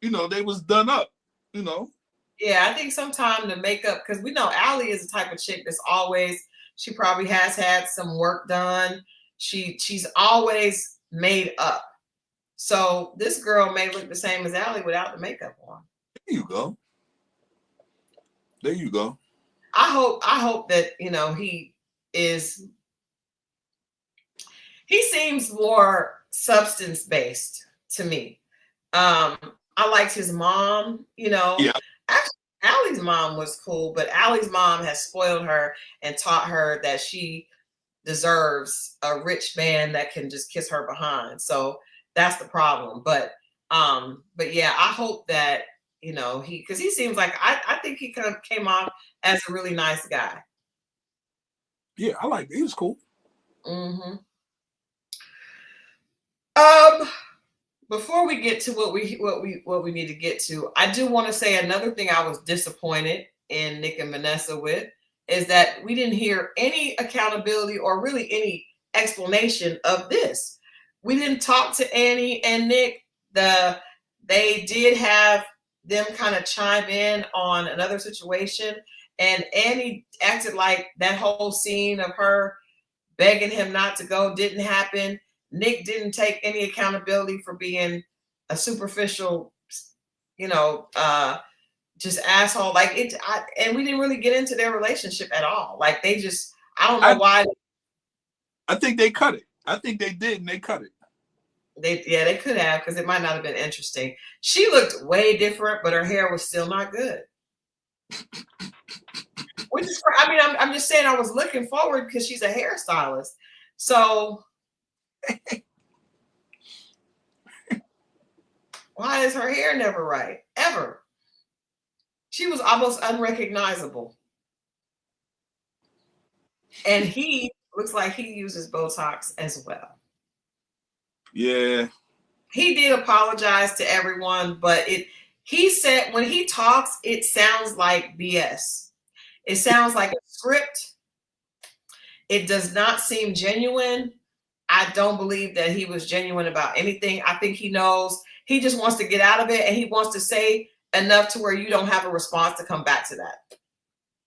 they was done up. Yeah, I think sometimes the makeup, because we know Allie is the type of chick that's always, she probably has had some work done. She's always made up. So this girl may look the same as Allie without the makeup on. There you go. There you go. I hope that, he seems more substance based to me. I liked his mom, Yeah. Actually, Allie's mom was cool, but Allie's mom has spoiled her and taught her that she deserves a rich man that can just kiss her behind. So that's the problem. But yeah, I hope that, because he seems like, I think he kind of came off as a really nice guy. Yeah, I like it. He was cool. Mm-hmm. Before we get to what we need to get to, I do want to say another thing I was disappointed in Nick and Vanessa with is that we didn't hear any accountability or really any explanation of this. We didn't talk to Annie and Nick. They did have them kind of chime in on another situation, and Annie acted like that whole scene of her begging him not to go didn't happen. Nick didn't take any accountability for being a superficial, just asshole. Like and we didn't really get into their relationship at all. Like they just, I don't know why. I think they cut it. I think they did, and they cut it. They could have, because it might not have been interesting. She looked way different, but her hair was still not good. Which is, I'm just saying, I was looking forward because she's a hairstylist. So why is her hair never right? Ever. She was almost unrecognizable. And he looks like he uses Botox as well. Yeah. He did apologize to everyone, but he said when he talks, it sounds like BS. It sounds like a script. It does not seem genuine. I don't believe that he was genuine about anything. I think he knows he just wants to get out of it, and he wants to say enough to where you don't have a response to come back to that.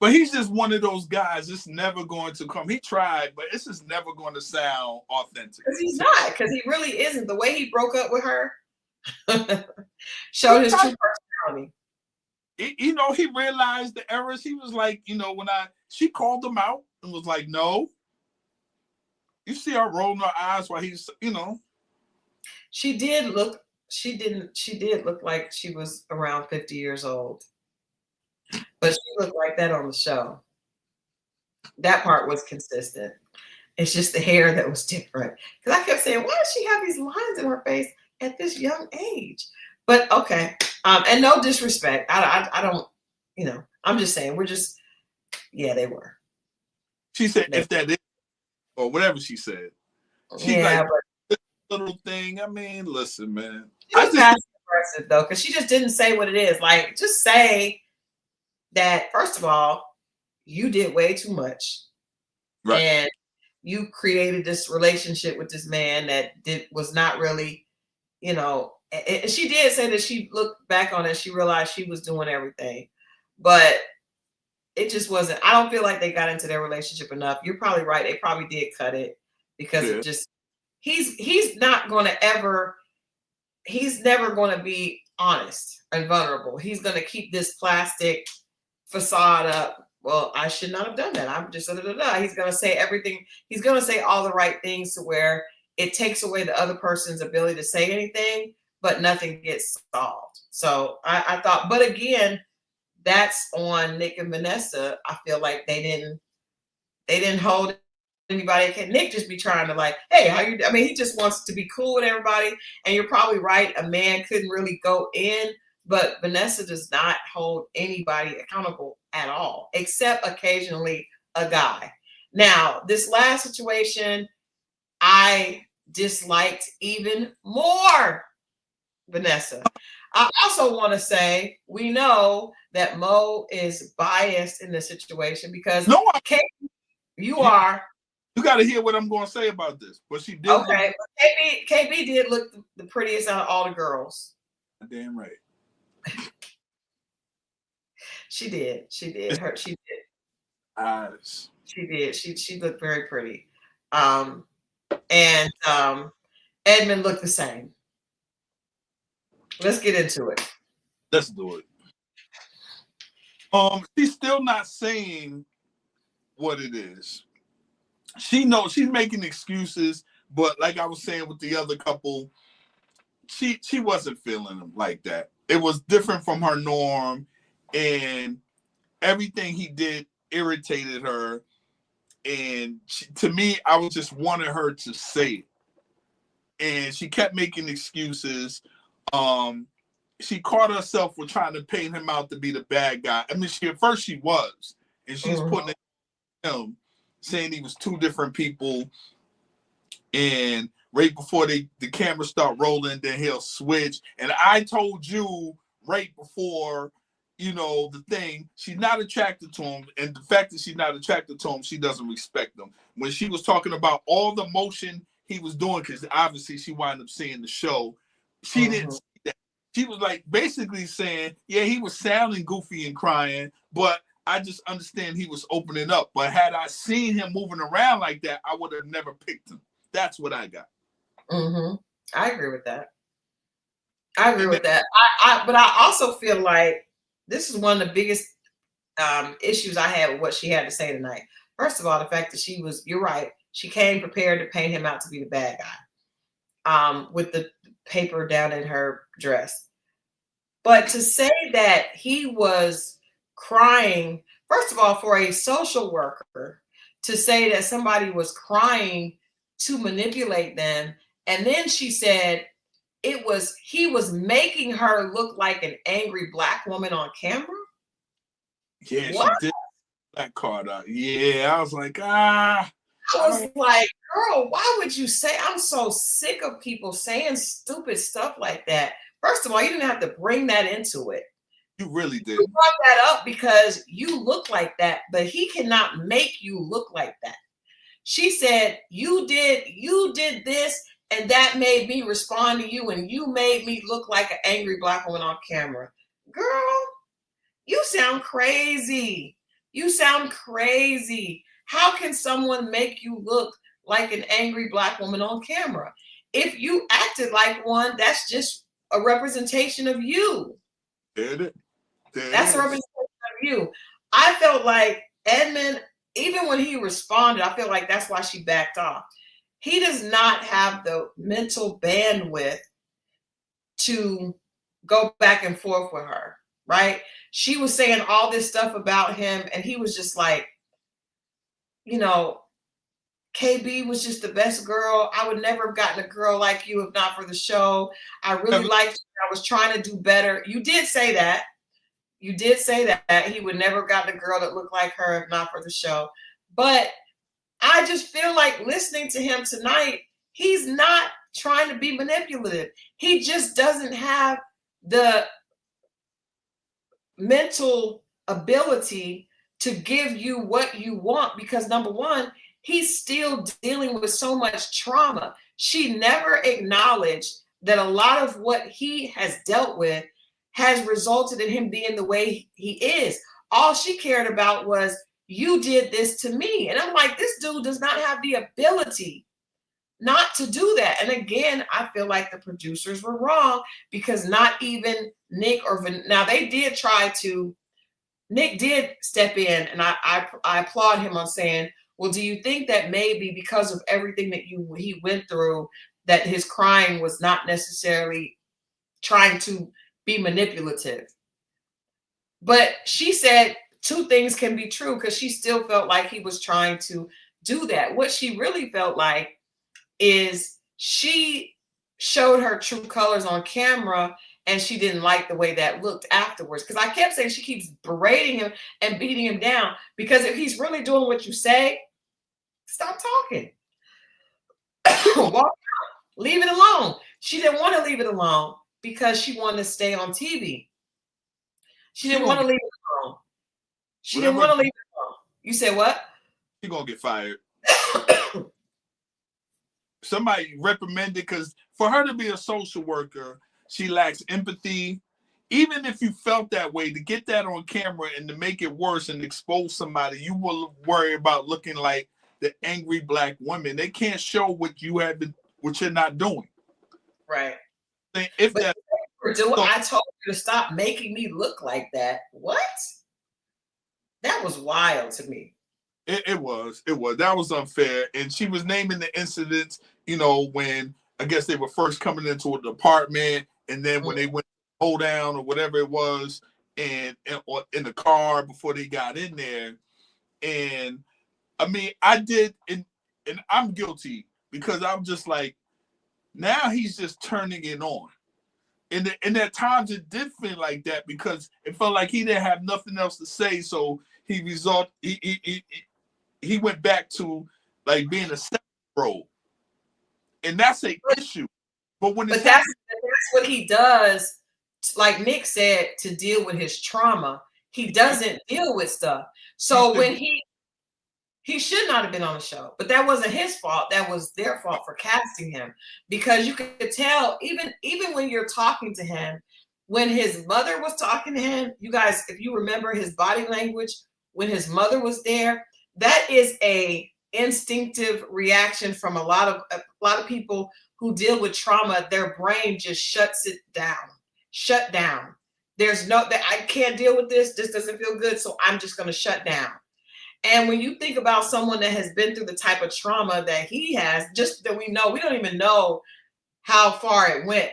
But he's just one of those guys. It's never going to come. He tried, but it's just never going to sound authentic. Because he's not. Because he really isn't. The way he broke up with her showed his true personality. He realized the errors. He was like, she called him out and was like, no. You see her rolling her eyes while he's, She did look like she was around 50 years old. But she looked like that on the show. That part was consistent. It's just the hair that was different. Because I kept saying, why does she have these lines in her face at this young age? But okay. And no disrespect. I don't, I'm just saying, they were. She said, if that is, or whatever she said. She's like, this little thing. I mean, listen, man. She was passive aggressive, though, because she just didn't say what it is. Like, just say that, first of all, you did way too much. Right. And you created this relationship with this man that was not really, and she did say that she looked back on it, she realized she was doing everything. But it just wasn't, I don't feel like they got into their relationship enough. You're probably right. They probably did cut it because it just, he's never going to be honest and vulnerable. He's going to keep this plastic facade up. Well, I should not have done that. I'm just, He's going to say everything. He's going to say all the right things to where it takes away the other person's ability to say anything, but nothing gets solved. So I thought, but again, that's on Nick and Vanessa. I feel like they didn't hold anybody. Nick just be trying to like, hey, how you? I mean, he just wants to be cool with everybody. And you're probably right. A man couldn't really go in, but Vanessa does not hold anybody accountable at all, except occasionally a guy. Now, this last situation, I disliked even more Vanessa. I also want to say, we know that Mo is biased in this situation because you are. You got to hear what I'm going to say about this. But she did. Okay, KB did look the prettiest out of all the girls. Damn right. She did. She did. She did. Eyes. She did. She looked very pretty. And Edmund looked the same. Let's get into it. Let's do it. She's still not saying what it is. She knows she's making excuses, but like I was saying with the other couple, she wasn't feeling them like that. It was different from her norm, and everything he did irritated her. And to me, I was just wanting her to say it. And she kept making excuses. She caught herself with trying to paint him out to be the bad guy. I mean, at first she was, and she's putting him, saying he was two different people. And right before the cameras start rolling, then he'll switch. And I told you right before, the thing, she's not attracted to him. And the fact that she's not attracted to him, she doesn't respect him. When she was talking about all the motion he was doing, because obviously she wound up seeing the show, she didn't see that. She was like basically saying, yeah, he was sounding goofy and crying, but I just understand he was opening up. But had I seen him moving around like that, I would have never picked him. That's what I got. I agree with that. But I also feel like this is one of the biggest issues I had with what she had to say tonight. First of all, the fact that you're right, she came prepared to paint him out to be the bad guy with the paper down in her dress. But to say that he was crying, first of all, for a social worker to say that somebody was crying to manipulate them, and then she said he was making her look like an angry Black woman on camera. Yeah, what? She did that card out. Yeah, I was like, I was like, girl, why would you say? I'm so sick of people saying stupid stuff like that. First of all, you didn't have to bring that into it. You really did. You brought that up because you look like that, but he cannot make you look like that. She said, you did this, and that made me respond to you, and you made me look like an angry Black woman on camera. Girl, you sound crazy. You sound crazy. How can someone make you look like an angry Black woman on camera? If you acted like one, that's just a representation of you. That's a representation of you. I felt like Edmund, even when he responded, I feel like that's why she backed off. He does not have the mental bandwidth to go back and forth with her, right? She was saying all this stuff about him, and he was just like, KB was just the best girl. I would never have gotten a girl like you if not for the show. I really liked you. I was trying to do better. You did say that. You did say that he would never have gotten a girl that looked like her if not for the show. But I just feel like listening to him tonight, he's not trying to be manipulative. He just doesn't have the mental ability to give you what you want because, number one, he's still dealing with so much trauma. She never acknowledged that a lot of what he has dealt with has resulted in him being the way he is. All she cared about was, you did this to me. And I'm like, this dude does not have the ability not to do that. And again, I feel like the producers were wrong because not even Nick now they did try to, Nick did step in, and I applaud him on saying, well, do you think that maybe because of everything that he went through, that his crying was not necessarily trying to be manipulative? But she said two things can be true because she still felt like he was trying to do that. What she really felt like is she showed her true colors on camera and she didn't like the way that looked afterwards. Because I kept saying she keeps berating him and beating him down because if he's really doing what you say, stop talking. Walk out. Leave it alone. She didn't want to leave it alone because she wanted to stay on TV. She didn't want to leave it alone. She didn't want to leave it alone. You said what? She's going to get fired. somebody reprimanded, because for her to be a social worker, she lacks empathy. Even if you felt that way, to get that on camera and to make it worse and expose somebody, you will worry about looking like the angry black woman. They can't show what you have been, what you're not doing. Right. If but that, I told you to stop making me look like that. What? That was wild to me. It was. That was unfair. And she was naming the incidents, you know, when I guess they were first coming into a department, and then when they went hold down or whatever it was, and in the car before they got in there. And I mean, I did, and I'm guilty, because I'm just like, now he's just turning it on. And at times it did feel like that, because it felt like he didn't have nothing else to say, so he went back to like being a 7-year-old, and that's an issue. But that's what he does. Like Nick said, to deal with his trauma, he doesn't deal with stuff. So when he should not have been on the show, but that wasn't his fault. That was their fault for casting him, because you could tell even when you're talking to him, when his mother was talking to him, you guys, if you remember his body language when his mother was there, that is a instinctive reaction from a lot of people who deal with trauma. Their brain just shut down. There's no, that I can't deal with this. This doesn't feel good, so I'm just going to shut down. And when you think about someone that has been through the type of trauma that he has, just that we don't even know how far it went.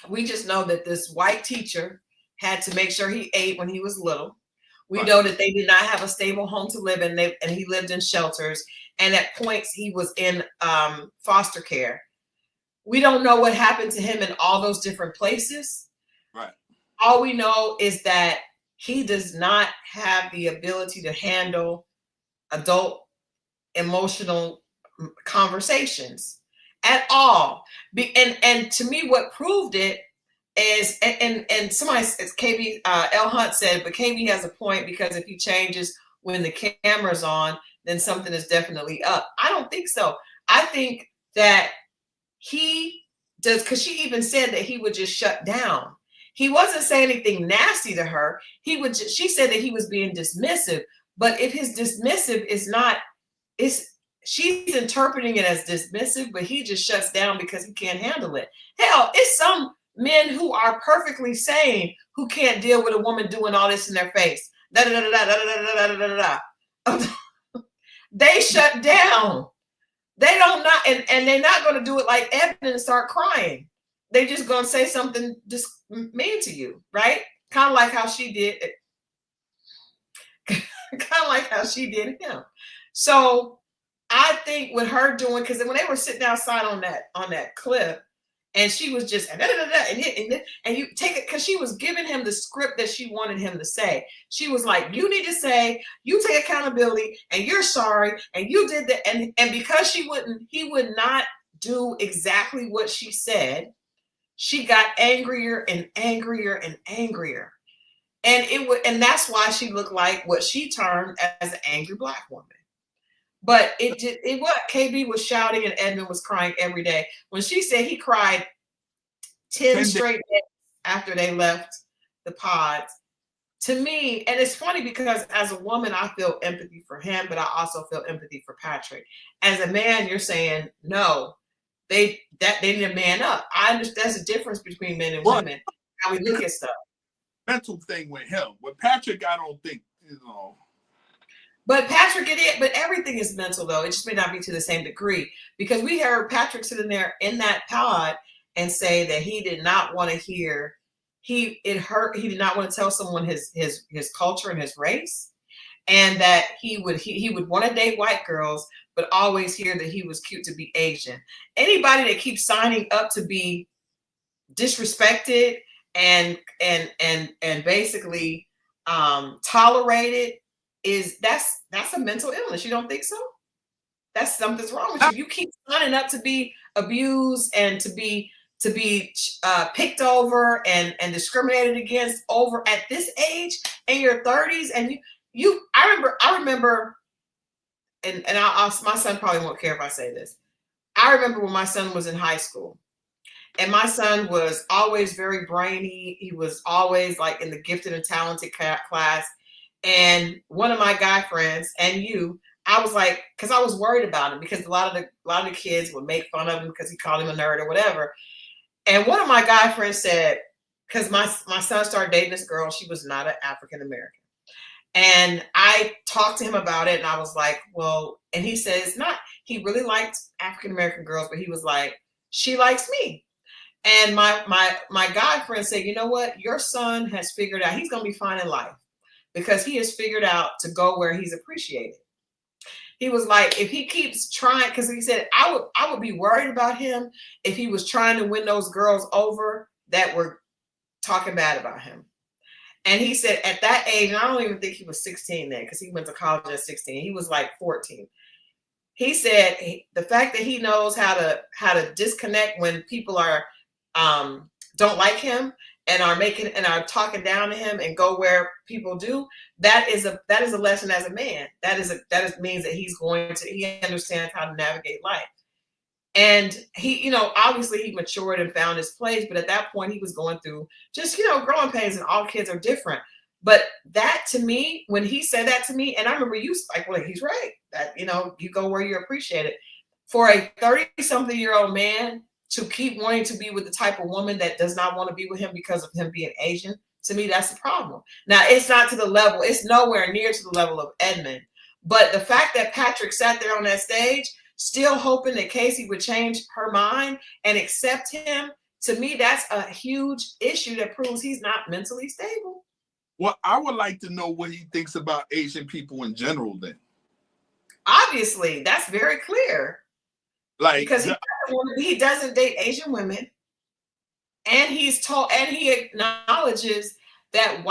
We just know that this white teacher had to make sure he ate when he was little. We know that they did not have a stable home to live in, and he lived in shelters. And at points he was in foster care. We don't know what happened to him in all those different places. Right. All we know is that he does not have the ability to handle adult emotional conversations at all. And to me, what proved it is, and somebody, KB L Hunt said, but KB has a point, because if he changes when the camera's on, then something is definitely up. I don't think so. I think that he does, because she even said that he would just shut down. He wasn't saying anything nasty to her. She said that he was being dismissive. But if his dismissive she's interpreting it as dismissive, but he just shuts down because he can't handle it. Hell, it's some men who are perfectly sane who can't deal with a woman doing all this in their face. Da, da, da, da, da, da, da, da, da. They shut down. They don't not, and they're not going to do it like Evan and start crying. They're just going to say something just mean to you, right? Kind of like how she did. Kind of like how she did him. So I think with her doing, because when they were sitting outside on that cliff, and she was just and you take it, because she was giving him the script that she wanted him to say. She was like, you need to say, you take accountability, and you're sorry, and you did that, and because he would not do exactly what she said, she got angrier and angrier and angrier. And that's why she looked like what she termed as an angry black woman. But what KB was shouting and Edmund was crying every day. When she said he cried 10 straight days after they left the pods, to me, and it's funny because as a woman, I feel empathy for him, but I also feel empathy for Patrick. As a man, you're saying, no, they need to man up. I understand there's a difference between men and women, how we look at stuff. Mental thing with him. With Patrick, I don't think, But Patrick, but everything is mental, though. It just may not be to the same degree, because we heard Patrick sitting there in that pod and say that he did not want to hear, he did not want to tell someone his culture and his race, and that he would want to date white girls, but always hear that he was cute to be Asian. Anybody that keeps signing up to be disrespected and basically tolerated, that's a mental illness. You don't think so? That's something's wrong with you. You keep signing up to be abused and to be picked over and discriminated against over at this age in your 30s. And I remember, and my son probably won't care if I say this. I remember when my son was in high school, and my son was always very brainy. He was always like in the gifted and talented class. And one of my guy friends and you, I was like, because I was worried about him because a lot of the kids would make fun of him because he called him a nerd or whatever. And one of my guy friends said, because my son started dating this girl, she was not an African American. And I talked to him about it, and I was like, well, and he says not, he really liked African American girls, but he was like, she likes me. And my guy friend said, you know what? Your son has figured out he's gonna be fine in life because he has figured out to go where he's appreciated. He was like, if he keeps trying, because he said, I would be worried about him if he was trying to win those girls over that were talking bad about him. And he said at that age, and I don't even think he was 16 then, because he went to college at 16. He was like 14. He said the fact that he knows how to disconnect when people are don't like him and are talking down to him and go where people do, that is a lesson as a man. That means that he understands how to navigate life. And he, obviously he matured and found his place, but at that point he was going through just, growing pains, and all kids are different. But that to me, when he said that to me, and I remember you like, well, he's right. That, you go where you're appreciated. For a 30-something-year-old man to keep wanting to be with the type of woman that does not want to be with him because of him being Asian, to me, that's the problem. Now, it's not to the level, it's nowhere near to the level of Edmund. But the fact that Patrick sat there on that stage, still hoping that Casey would change her mind and accept him, to me, that's a huge issue that proves he's not mentally stable. Well, I would like to know what he thinks about Asian people in general then. Obviously, that's very clear. Like, because he doesn't date Asian women, and he acknowledges that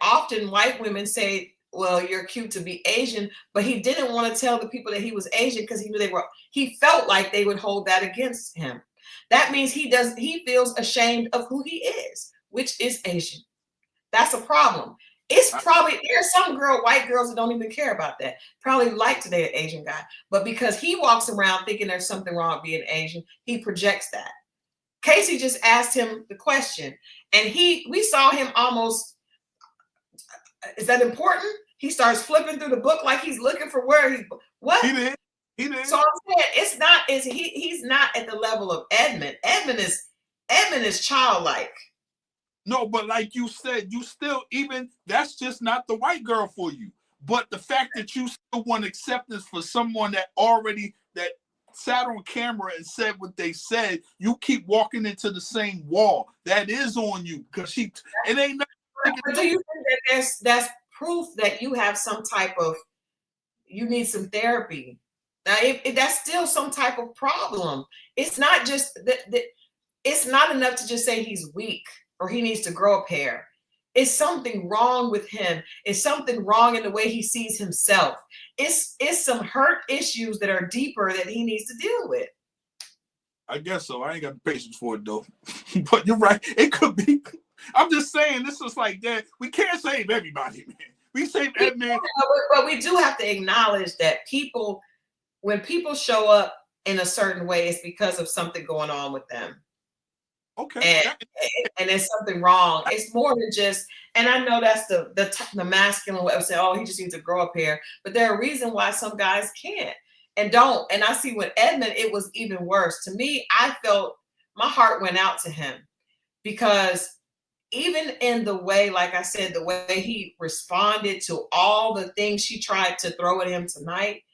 often white women say, well, you're cute to be Asian, but he didn't want to tell the people that he was Asian because he knew he felt like they would hold that against him. That means he feels ashamed of who he is, which is Asian. That's a problem. It's probably, there's some white girls that don't even care about that. Probably like to date an Asian guy. But because he walks around thinking there's something wrong with being Asian, he projects that. Casey just asked him the question, and we saw him almost, is that important? He starts flipping through the book like he's looking for what? He did. So I'm saying he's not at the level of Edmund. Edmund is childlike. No, but like you said, you still, even that's just not the white girl for you. But the fact that you still want acceptance for someone that sat on camera and said what they said, you keep walking into the same wall. That is on you, because it ain't nothing. But do you think that that's proof that you have some type of, you need some therapy? Now, that's still some type of problem. It's not just that. It's not enough to just say he's weak or he needs to grow a pair. It's something wrong with him. It's something wrong in the way he sees himself. It's some hurt issues that are deeper that he needs to deal with. I guess so. I ain't got the patience for it though. But you're right. It could be. I'm just saying, this is like that. We can't save everybody, man. We save Edmund. But we do have to acknowledge that when people show up in a certain way, it's because of something going on with them. Okay. And there's something wrong. It's more than just, and I know that's the masculine way of saying, oh, he just needs to grow up here. But there are reasons why some guys can't and don't. And I see with Edmund, it was even worse. To me, I felt my heart went out to him, because even in the way, like I said, the way he responded to all the things she tried to throw at him tonight,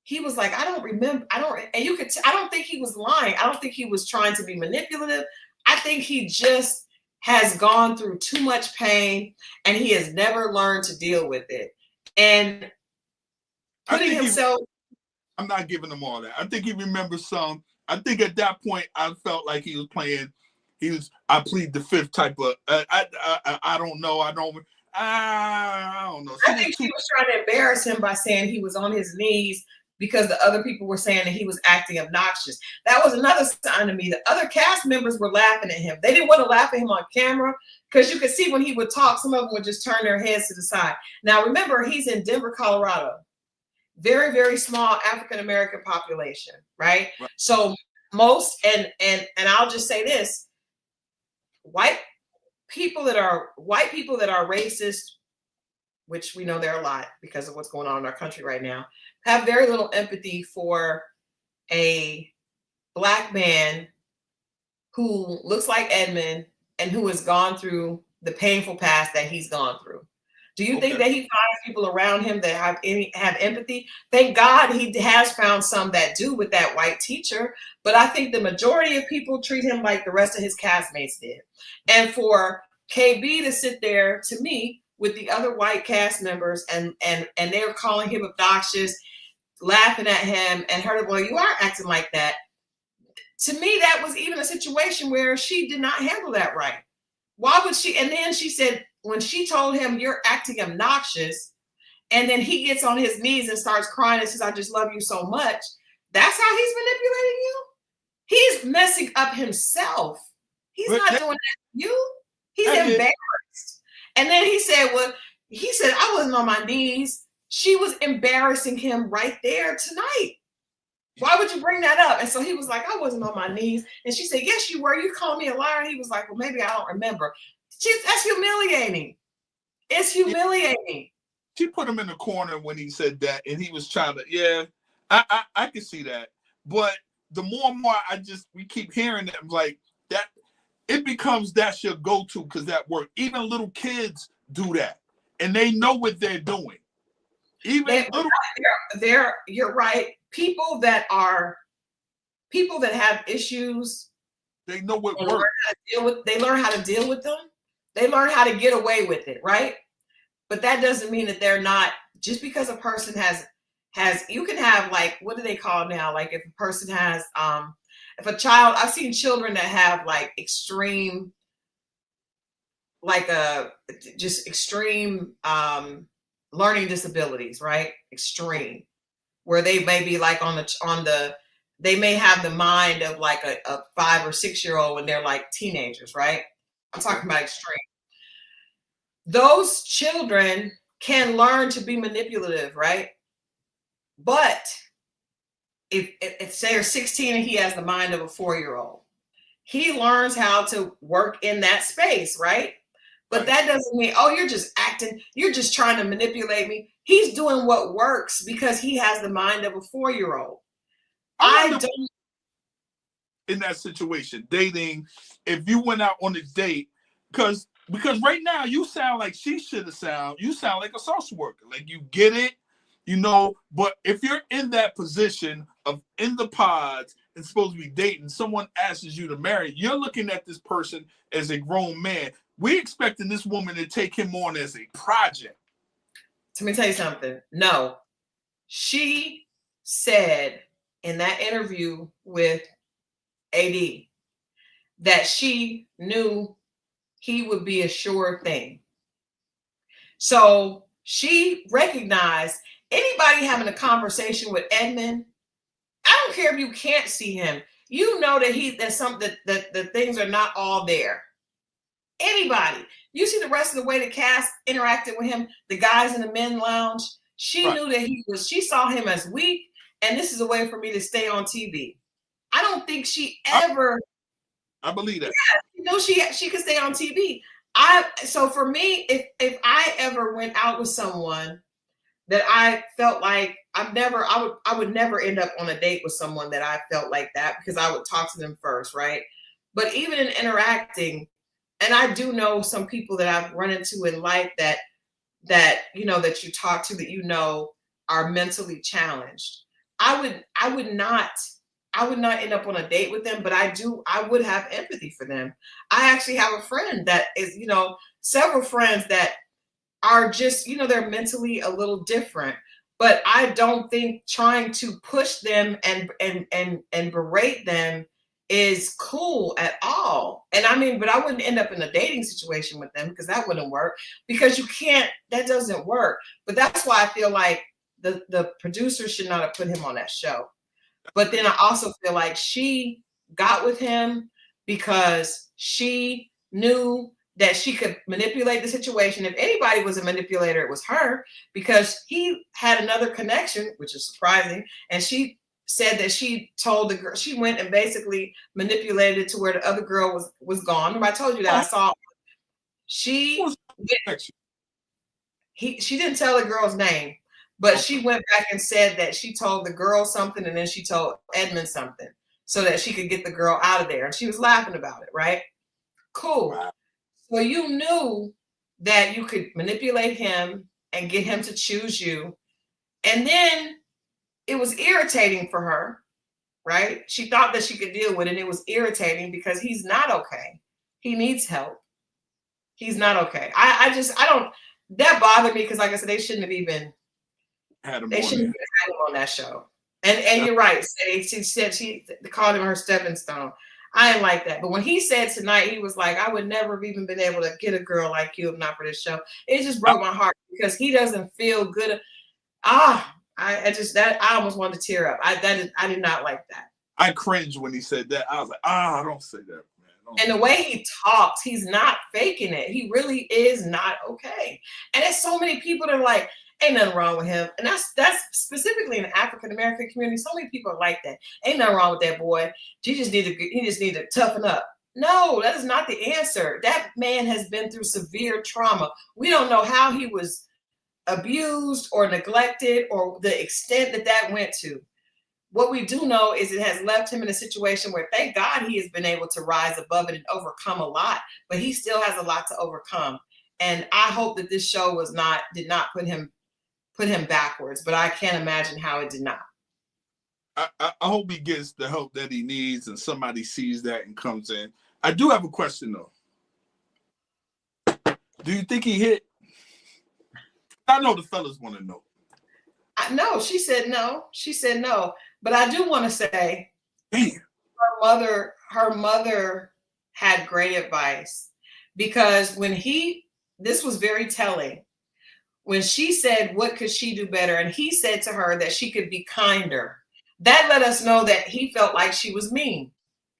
he was like, I don't remember. I don't think he was lying. I don't think he was trying to be manipulative. I think he just has gone through too much pain and he has never learned to deal with it. And putting himself. I'm not giving him all that. I think he remembers some. I think at that point, I felt like he was playing. I plead the fifth type of, I don't know. I don't know. I think she was trying to embarrass him by saying he was on his knees because the other people were saying that he was acting obnoxious. That was another sign to me. The other cast members were laughing at him. They didn't want to laugh at him on camera because you could see when he would talk, some of them would just turn their heads to the side. Now, remember, he's in Denver, Colorado. very, very small African American population, right? Right. So most, and I'll just say this: white people that are racist, which we know there are a lot because of what's going on in our country right now, have very little empathy for a Black man who looks like Edmund and who has gone through the painful past that he's gone through. Do you think that he finds people around him that have empathy? Thank God he has found some that do with that white teacher, but I think the majority of people treat him like the rest of his castmates did. And for KB to sit there, to me, with the other white cast members and they're calling him obnoxious, laughing at him, and her, well, you are acting like that. To me, that was even a situation where she did not handle that right. Why would she? And then she said, when she told him, you're acting obnoxious, and then he gets on his knees and starts crying and says, I just love you so much. That's how he's manipulating you? He's messing up himself. He's not doing that to you. He's embarrassed. And then he said, well, he said, I wasn't on my knees. She was embarrassing him right there tonight. Why would you bring that up? And so he was like, I wasn't on my knees. And she said, yes, you were. You called me a liar. And he was like, well, maybe I don't remember. That's humiliating. It's humiliating. She put him in the corner when he said that, and he was trying to, I can see that. But the more and more we keep hearing that, like, that it becomes that's your go-to because that worked. Even little kids do that, and they know what they're doing. Even you're right. People that have issues, they know what works. They learn how to deal with them. They learn how to get away with it, right? But that doesn't mean that they're not, just because a person has, you can have, like, what do they call now? Like, if a person has, if a child, I've seen children that have like extreme, like just extreme learning disabilities, right? Extreme, where they may be like they may have the mind of like a 5 or 6 year old when they're like teenagers, right? I'm talking about extreme. Those children can learn to be manipulative, right? But if say you're 16 and he has the mind of a 4-year-old, he learns how to work in that space, right? But that doesn't mean, oh, you're just acting, you're just trying to manipulate me. He's doing what works because he has the mind of a 4-year-old. I don't. In that situation, dating, if you went out on a date, because right now you sound like you sound like a social worker. Like, you get it, but if you're in that position of in the pods and supposed to be dating, someone asks you to marry, you're looking at this person as a grown man. We're expecting this woman to take him on as a project. Let me tell you something. No, she said in that interview with AD that she knew he would be a sure thing. So she recognized anybody having a conversation with Edmund, I don't care if you can't see him, you know that things are not all there. Anybody. You see the rest of the way the cast interacted with him, the guys in the men lounge, she knew that she saw him as weak, and this is a way for me to stay on TV. I don't think she ever. I believe that. Yeah, she could stay on TV. So for me, if I ever went out with someone that I felt like I would never end up on a date with someone that I felt like that, because I would talk to them first, right? But even in interacting, and I do know some people that I've run into in life that you talk to that are mentally challenged. I would not end up on a date with them, but I would have empathy for them. I actually have a friend that is, several friends that are just, they're mentally a little different, but I don't think trying to push them and berate them is cool at all. And I mean, but I wouldn't end up in a dating situation with them because that wouldn't work, because that doesn't work. But that's why I feel like the producer should not have put him on that show. But then I also feel like she got with him because she knew that she could manipulate the situation. If anybody was a manipulator, it was her, because he had another connection, which is surprising. And she said that she told the girl, she went and basically manipulated it to where the other girl was gone. Remember, I told you that I saw she she didn't tell the girl's name, but she went back and said that she told the girl something, and then she told Edmund something so that she could get the girl out of there. And she was laughing about it, right? Cool. Wow. So you knew that you could manipulate him and get him to choose you. And then it was irritating for her, right? She thought that she could deal with it. And it was irritating because he's not okay. He needs help. He's not okay. I don't, that bothered me because, like I said, they shouldn't have even had him on that show. And you're right. She said she called him her stepping stone. I didn't like that. But when he said tonight, he was like, I would never have even been able to get a girl like you if not for this show. It just broke my heart because he doesn't feel good. I almost wanted to tear up. I did not like that. I cringed when he said that. I was like, don't say that, man. And the way he talks, he's not faking it. He really is not okay. And there's so many people that are like, ain't nothing wrong with him. And that's specifically in the African American community. So many people are like that. Ain't nothing wrong with that boy. He just need to toughen up. No, that is not the answer. That man has been through severe trauma. We don't know how he was abused or neglected or the extent that went to. What we do know is it has left him in a situation where, thank God, he has been able to rise above it and overcome a lot, but he still has a lot to overcome. And I hope that this show did not put him backwards, but I can't imagine how it did not. I hope he gets the help that he needs and somebody sees that and comes in. I do have a question though. Do you think he hit? I know the fellas want to know. No, she said no. She said no. But I do want to say, damn, her mother had great advice, because this was very telling. When she said, what could she do better? And he said to her that she could be kinder. That let us know that he felt like she was mean,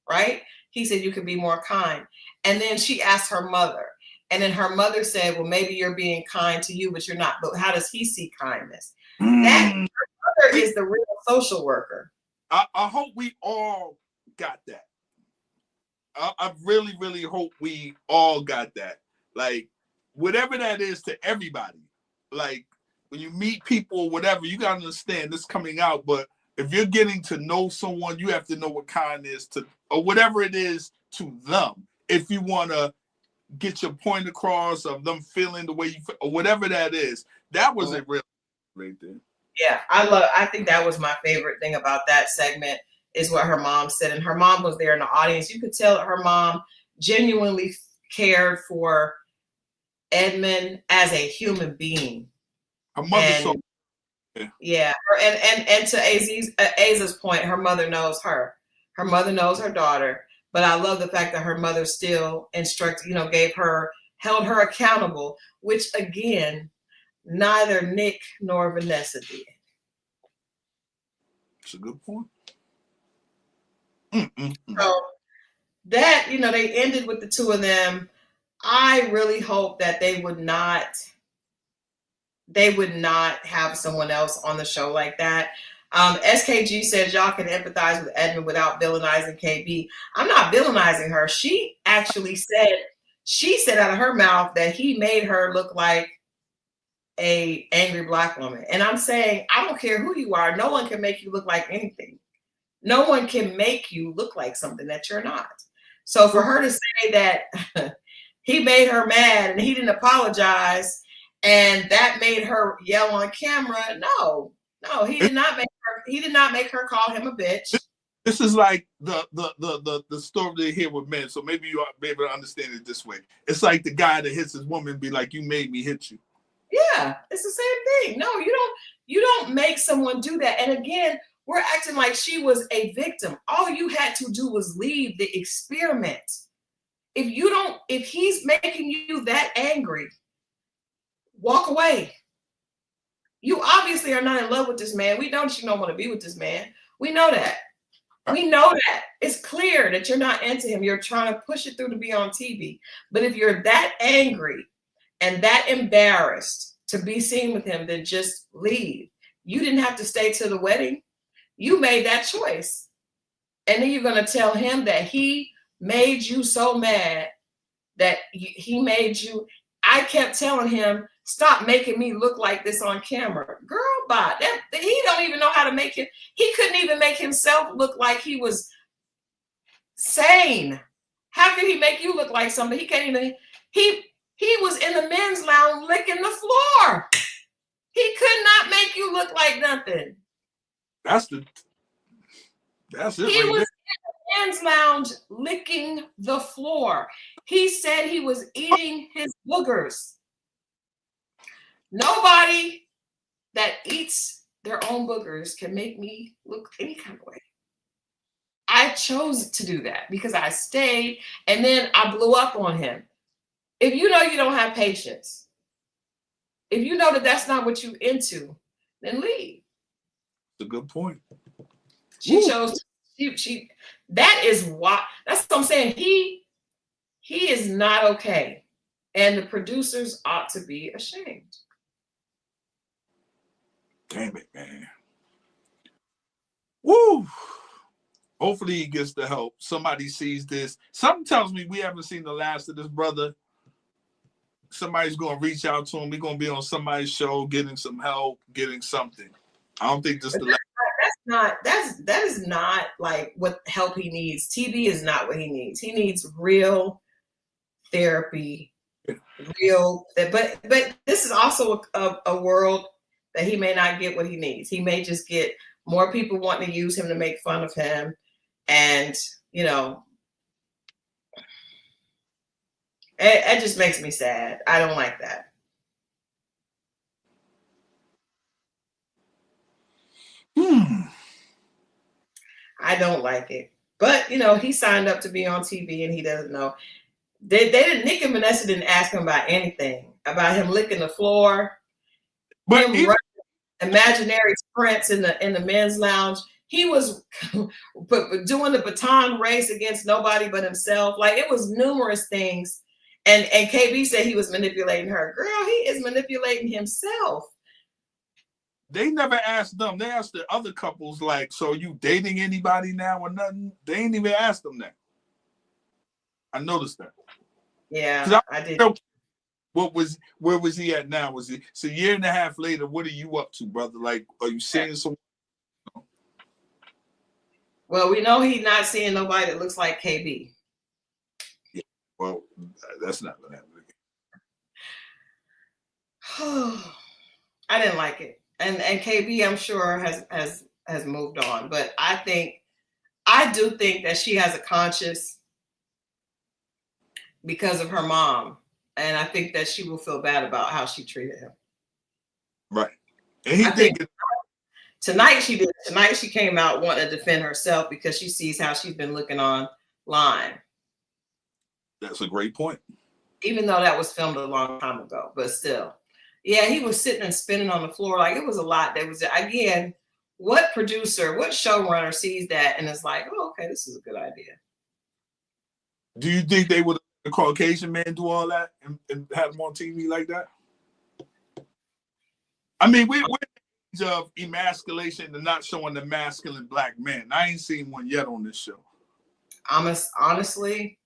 right? He said, you could be more kind. And then she asked her mother. And then her mother said, well, maybe you're being kind to you, but you're not. But how does he see kindness? That her mother is the real social worker. I hope we all got that. I really, really hope we all got that. Like, whatever that is to everybody. Like, when you meet people or whatever, you got to understand this coming out. But if you're getting to know someone, you have to know what kindness to, or whatever it is to them. If you want to get your point across of them feeling the way you feel, or whatever that is. That was a real right there. Yeah, I think that was my favorite thing about that segment is what her mom said. And her mom was there in the audience. You could tell that her mom genuinely cared for Edmund as a human being. Her mother, yeah. And to Aza's point, her mother knows her. Her mother knows her daughter. But I love the fact that her mother still held her accountable, which again, neither Nick nor Vanessa did. That's a good point. So that, they ended with the two of them. I really hope that they would not have someone else on the show like that. SKG says y'all can empathize with Edmund without villainizing KB. I'm not villainizing her. She actually said out of her mouth that he made her look like a angry Black woman. And I'm saying, I don't care who you are. No one can make you look like anything. No one can make you look like something that you're not. So for her to say that he made her mad and he didn't apologize and that made her yell on camera, no, he did not make her call him a bitch. This is like the story they hear with men. So maybe you ought be able to understand it this way. It's like the guy that hits his woman be like, you made me hit you. Yeah, it's the same thing. No, you don't make someone do that. And again, we're acting like she was a victim. All you had to do was leave the experiment. If he's making you that angry, walk away. You obviously are not in love with this man. We know that you don't want to be with this man. We know that. We know that. It's clear that you're not into him. You're trying to push it through to be on TV. But if you're that angry and that embarrassed to be seen with him, then just leave. You didn't have to stay to the wedding. You made that choice. And then you're going to tell him that he made you so mad that he made you. I kept telling him, stop making me look like this on camera. Girl, bye. He don't even know how to make it. He couldn't even make himself look like he was sane. How could he make you look like somebody? He can't even. He was in the men's lounge licking the floor. He could not make you look like nothing. That's it. He Right was in the men's lounge licking the floor. He said he was eating his boogers. Nobody that eats their own boogers can make me look any kind of way. I chose to do that because I stayed, and then I blew up on him. If you know you don't have patience, if you know that that's not what you're into, then leave. That's a good point. She chose. She. That is why. That's what I'm saying. He is not okay, and the producers ought to be ashamed. Damn it, man. Woo. Hopefully he gets the help. Somebody sees this. Something tells me we haven't seen the last of this brother. Somebody's going to reach out to him. We're going to be on somebody's show, getting some help, getting something. I don't think just the last. That is not like what help he needs. TV is not what he needs. He needs real therapy, but this is also a world that he may not get what he needs. He may just get more people wanting to use him to make fun of him. And, you know, it just makes me sad. I don't like that. I don't like it. But, you know, he signed up to be on TV and he doesn't know. They didn't, Nick and Vanessa didn't ask him about anything, about him licking the floor, but him running imaginary sprints in the men's lounge. He was doing the baton race against nobody but himself. Like, it was numerous things. And KB said he was manipulating her. Girl, he is manipulating himself. They never asked them. They asked the other couples, like, so are you dating anybody now or nothing? They ain't even asked them that. I noticed that. Yeah, I did. Where was he at now? Was he? So a year and a half later, what are you up to, brother? Like, are you seeing some? Well, we know he's not seeing nobody that looks like KB. Yeah, well, that's not gonna happen again. I didn't like it, and KB, I'm sure has moved on, but I do think that she has a conscience because of her mom, and I think that she will feel bad about how she treated him. Right, and he did. Tonight she did. Tonight she came out wanting to defend herself because she sees how she's been looking online. That's a great point. Even though that was filmed a long time ago, but still. Yeah, he was sitting and spinning on the floor. Like, it was a lot. That was, again, what producer, what showrunner sees that and is like, oh, okay, this is a good idea. Do you think they would a Caucasian man do all that and have him on TV like that? I mean, we're of emasculation and not showing the masculine black man. I ain't seen one yet on this show. Honestly,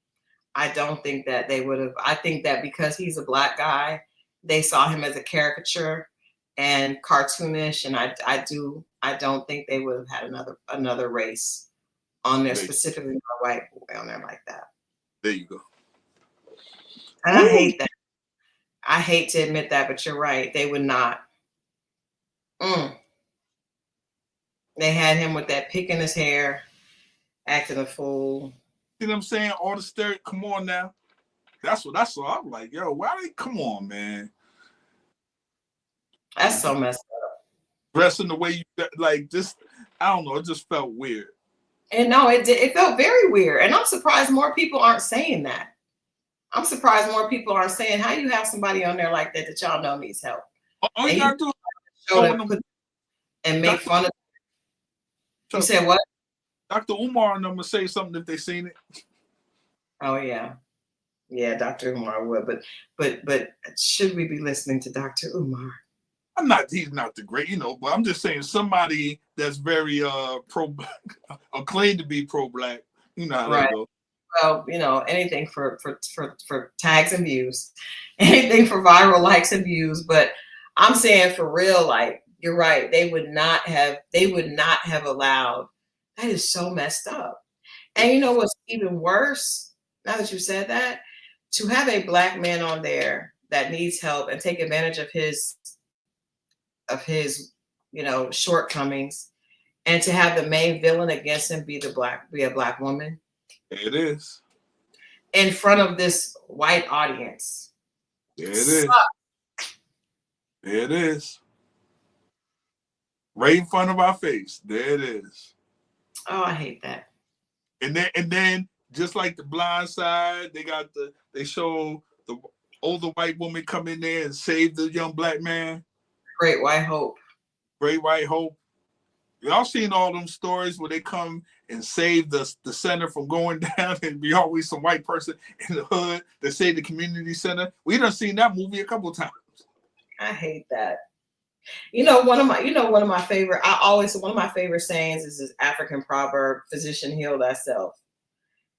I don't think that they would have. I think that because he's a black guy, they saw him as a caricature and cartoonish, and I don't think they would have had another race on there, specifically a white boy on there like that. There you go. And I hate that. I hate to admit that, but you're right. They would not. They had him with that pick in his hair, acting a fool. You know what I'm saying? All the stereo. Come on now. That's what I saw. I'm like, yo, why they? Come on, man. That's so messed up. Dressing the way you like, just I don't know. It just felt weird. And no, it did. It felt very weird. And I'm surprised more people aren't saying that. I'm surprised more people aren't saying, how you have somebody on there like that y'all know needs help. All you gotta do is and make fun of. You said what? Dr. Umar and them will say something if they seen it. Oh yeah. Yeah, Dr. Umar would, but should we be listening to Dr. Umar? He's not the great, but I'm just saying somebody that's very pro or claimed to be pro-black. You know how Right. that goes. Well, anything for tags and views, anything for viral likes and views. But I'm saying for real, like you're right, they would not have allowed. That is so messed up. And you know what's even worse? Now that you said that, to have a black man on there that needs help and take advantage of his shortcomings, and to have the main villain against him be a black woman. It is. In front of this white audience. There it is. There it is. Right in front of our face. There it is. Oh, I hate that. And then just like The Blind Side, they show the older white woman come in there and save the young black man. Great White Hope. Great White Hope. Y'all seen all them stories where they come and save the center from going down and be always some white person in the hood that save the community center? We done seen that movie a couple times. I hate that. One of my favorite sayings is this African proverb, physician heal thyself.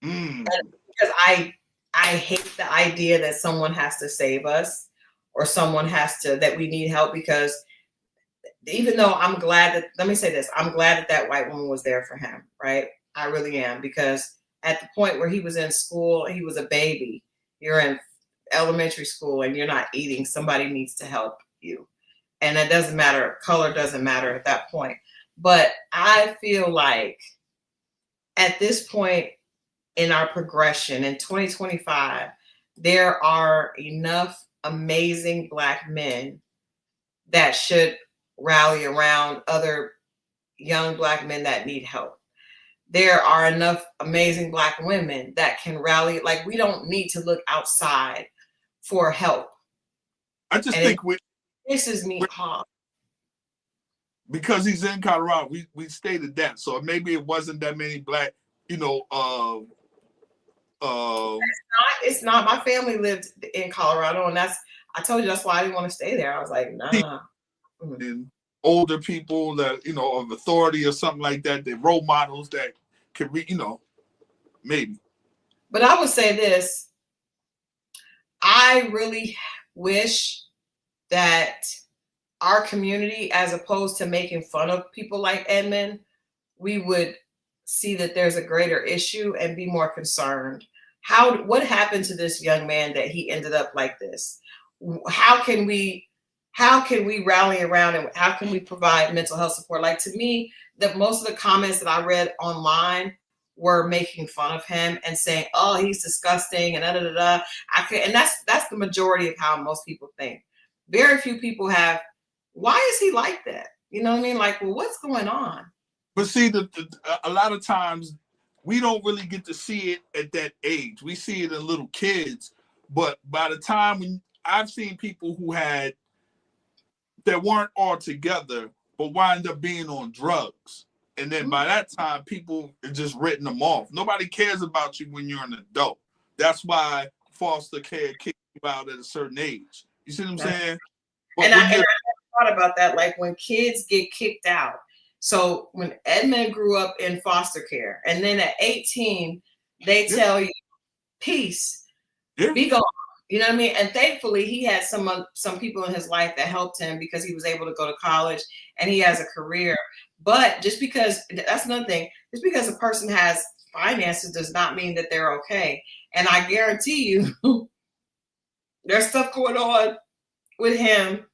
Because I hate the idea that someone has to save us or that we need help, because even though I'm glad that white woman was there for him, right? I really am, because at the point where he was in school, he was a baby. You're in elementary school and you're not eating. Somebody needs to help you. And it doesn't matter. Color doesn't matter at that point. But I feel like at this point in our progression in 2025, there are enough amazing black men that should rally around other young black men that need help. There are enough amazing black women that can rally. Like, we don't need to look outside for help. I just think this is me off. Because he's in Colorado, we stated that. So maybe it wasn't that many black, It's not. My family lived in Colorado, and I told you that's why I didn't want to stay there. I was like, nah. And older people that, of authority or something like that, they're role models that could be, maybe. But I would say this. I really wish that our community, as opposed to making fun of people like Edmund, we would see that there's a greater issue and be more concerned. What happened to this young man that he ended up like this? How can we rally around, and how can we provide mental health support? Like, to me, most of the comments that I read online were making fun of him and saying, "Oh, he's disgusting," and da da da. And that's the majority of how most people think. Very few people have. Why is he like that? You know what I mean? Like, well, what's going on? But see, a lot of times we don't really get to see it at that age. We see it in little kids. But by the time I've seen people that weren't all together, but wind up being on drugs. And then by that time, people are just written them off. Nobody cares about you when you're an adult. That's why foster care kicks you out at a certain age. You see what I'm saying? But and I thought about that, like when kids get kicked out. So when Edmund grew up in foster care, and then at 18, they tell you, peace, be gone. You know what I mean? And thankfully, he had some people in his life that helped him, because he was able to go to college and he has a career. But just because, that's another thing, just because a person has finances does not mean that they're okay. And I guarantee you, there's stuff going on with him.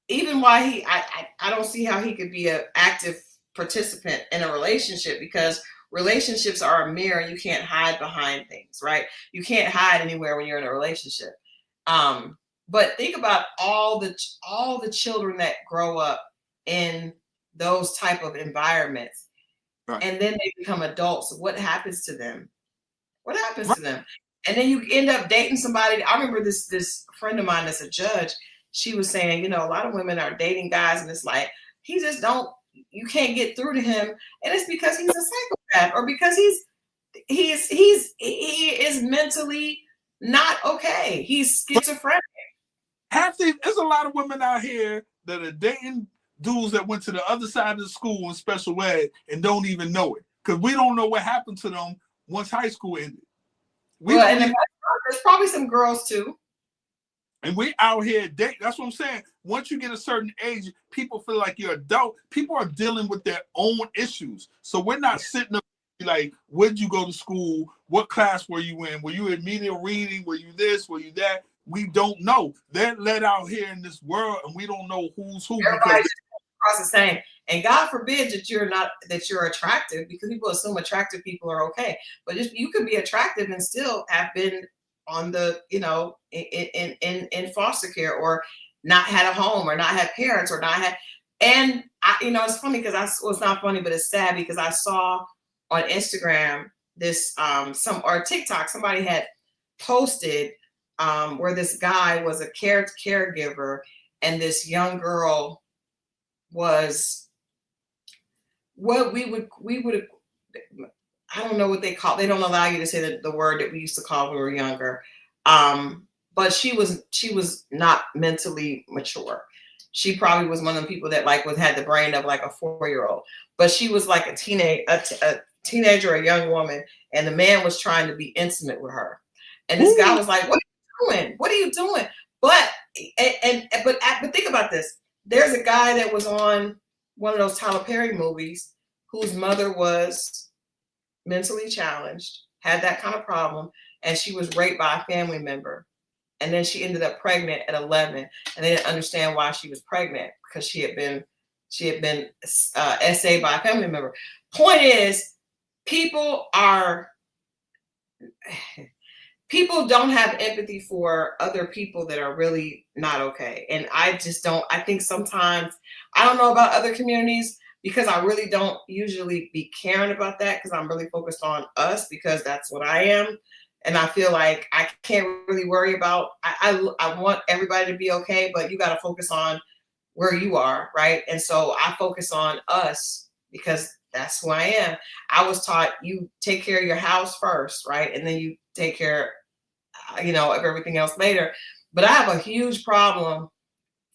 Even while I don't see how he could be an active participant in a relationship, because relationships are a mirror. You can't hide behind things, right? You can't hide anywhere when you're in a relationship. But think about all the children that grow up in those type of environments, right, and then they become adults. What happens to them? What happens to them? And then you end up dating somebody. I remember this friend of mine that's a judge. She was saying, a lot of women are dating guys, and it's like, he just don't you can't get through to him, and it's because he's a psychopath or because he is mentally not okay. He's schizophrenic. There's a lot of women out here that are dating dudes that went to the other side of the school in special ed and don't even know it, because we don't know what happened to them once high school ended. There's probably some girls too. And we out here dating. That's what I'm saying. Once you get a certain age, people feel like you're adult. People are dealing with their own issues. So we're not sitting up like, where'd you go to school? What class were you in? Were you in media reading? Were you this? Were you that? We don't know. They're let out here in this world, and we don't know who's who. Everybody's across the same. And God forbid that you're attractive, because people assume attractive people are okay. But you could be attractive and still have been on the, in foster care, or not had a home, or not had parents, or not had. And it's funny because it's not funny, but it's sad because I saw on Instagram this or TikTok, somebody had posted where this guy was a caregiver, and this young girl was what we would I don't know what they call. They don't allow you to say the word that we used to call when we were younger. But she was not mentally mature. She probably was one of the people that had the brain of like a 4-year-old. But she was like a teenager, a young woman, and the man was trying to be intimate with her. And this guy was like, "What are you doing? What are you doing?" But think about this. There's a guy that was on one of those Tyler Perry movies whose mother was mentally challenged, had that kind of problem, and she was raped by a family member. And then she ended up pregnant at 11, and they didn't understand why she was pregnant, because she had been SA'd by a family member. Point is, people don't have empathy for other people that are really not okay. And I think sometimes, I don't know about other communities, because I really don't usually be caring about that, because I'm really focused on us, because that's what I am. And I feel like I can't really worry about, I want everybody to be okay, but you got to focus on where you are, right? And so I focus on us, because that's who I am. I was taught, you take care of your house first, right? And then you take care, of everything else later. But I have a huge problem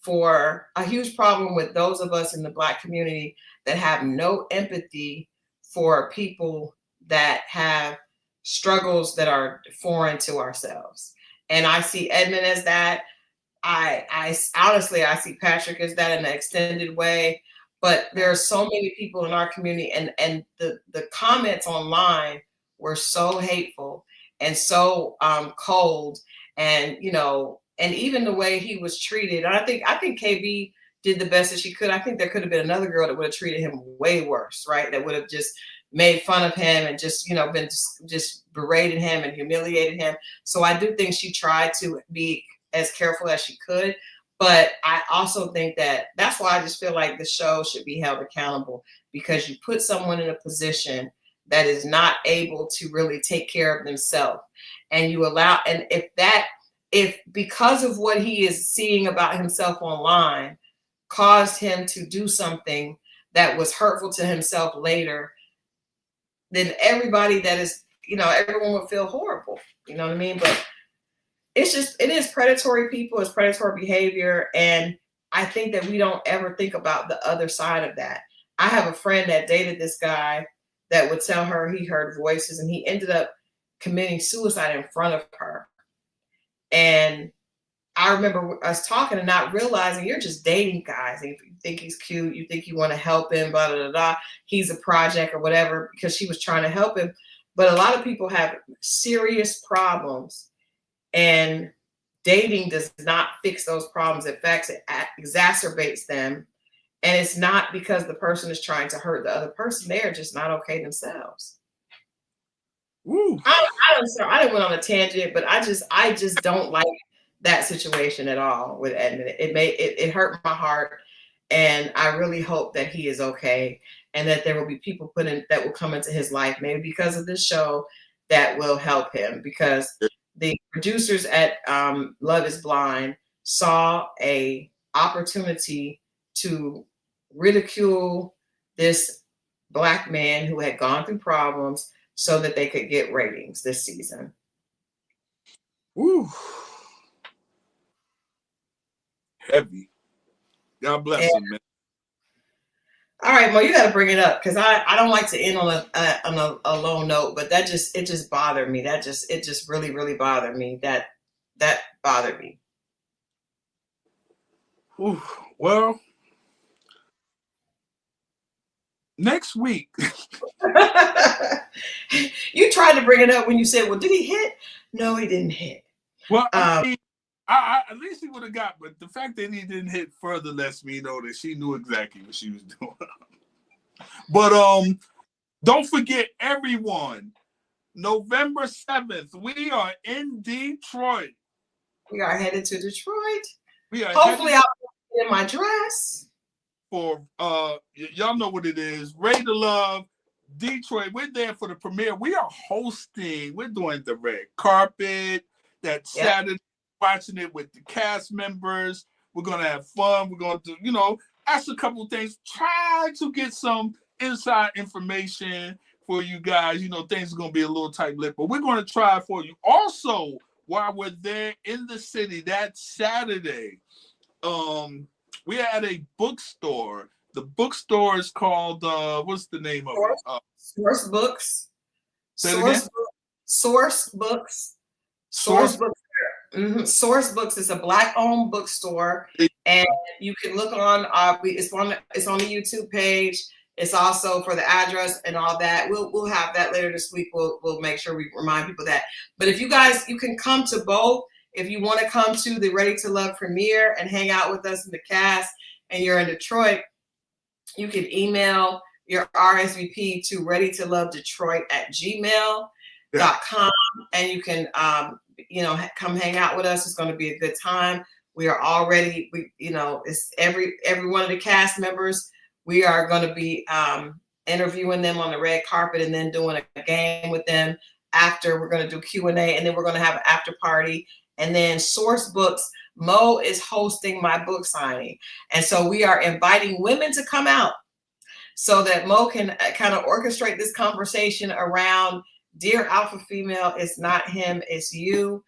with those of us in the Black community that have no empathy for people that have struggles that are foreign to ourselves. And I see Edmund as that. I honestly, I see Patrick as that in an extended way. But there are so many people in our community, and the comments online were so hateful and so cold, and and even the way he was treated. And I think KB did the best that she could. I think there could have been another girl that would have treated him way worse, right? That would have just made fun of him and just been just berated him and humiliated him. So I do think she tried to be as careful as she could. But I also think that's why I just feel like the show should be held accountable, because you put someone in a position that is not able to really take care of themselves, and you allow, and if because of what he is seeing about himself online caused him to do something that was hurtful to himself later, then everybody that is, everyone would feel horrible. You know what I mean? But it is predatory people, it's predatory behavior. And I think that we don't ever think about the other side of that. I have a friend that dated this guy that would tell her he heard voices, and he ended up committing suicide in front of her. And I remember us talking and not realizing, you're just dating guys. And you think he's cute, you think you want to help him, blah, blah, blah, blah. He's a project or whatever, because she was trying to help him. But a lot of people have serious problems, and dating does not fix those problems. In fact, it exacerbates them. And it's not because the person is trying to hurt the other person. They are just not okay themselves. Woo. I didn't went on a tangent, but I just don't like that situation at all with Edmund. It hurt my heart, and I really hope that he is okay, and that there will be people that will come into his life, maybe because of this show, that will help him, because the producers at Love is Blind saw a opportunity to ridicule this Black man who had gone through problems so that they could get ratings this season. Woo. Heavy. God bless him, man. All right, Mo, you got to bring it up because I don't like to end on a low note, but it just bothered me. It just really bothered me. That bothered me. Ooh, well, next week. You tried to bring it up when you said, "Well, did he hit?" No, he didn't hit. Well, I mean, I at least he would have got, but the fact that he didn't hit further lets me know that she knew exactly what she was doing. But don't forget, everyone, November 7th, we are in Detroit. We are headed to Detroit. We are hopefully I'll be in my dress. For y'all know what it is. Ready to Love Detroit. We're there for the premiere. We are hosting. We're doing the red carpet that Saturday, watching it with the cast members. We're gonna have fun. We're going to, ask a couple things. Try to get some inside information for you guys. Things are gonna be a little tight-lipped, but we're gonna try for you. Also, while we're there in the city that Saturday, we are at a bookstore. The bookstore is called what's the name of it? Source Books. Source Books. Source Books. Mm-hmm. Source Books is a Black-owned bookstore, and you can look on. It's on the YouTube page. It's also for the address and all that. We'll have that later this week. We'll make sure we remind people that. But if you guys, you can come to both. If you want to come to the Ready to Love premiere and hang out with us in the cast, and you're in Detroit, you can email your RSVP to readytolovedetroit@gmail.com, and you can come hang out with us. It's going to be a good time. We are already, it's every one of the cast members. We are going to be interviewing them on the red carpet and then doing a game with them. After, we're going to do Q&A, and then we're going to have an after party. And then Source Books, Mo is hosting my book signing. And so we are inviting women to come out so that Mo can kind of orchestrate this conversation around Dear Alpha Female, it's not him, it's you.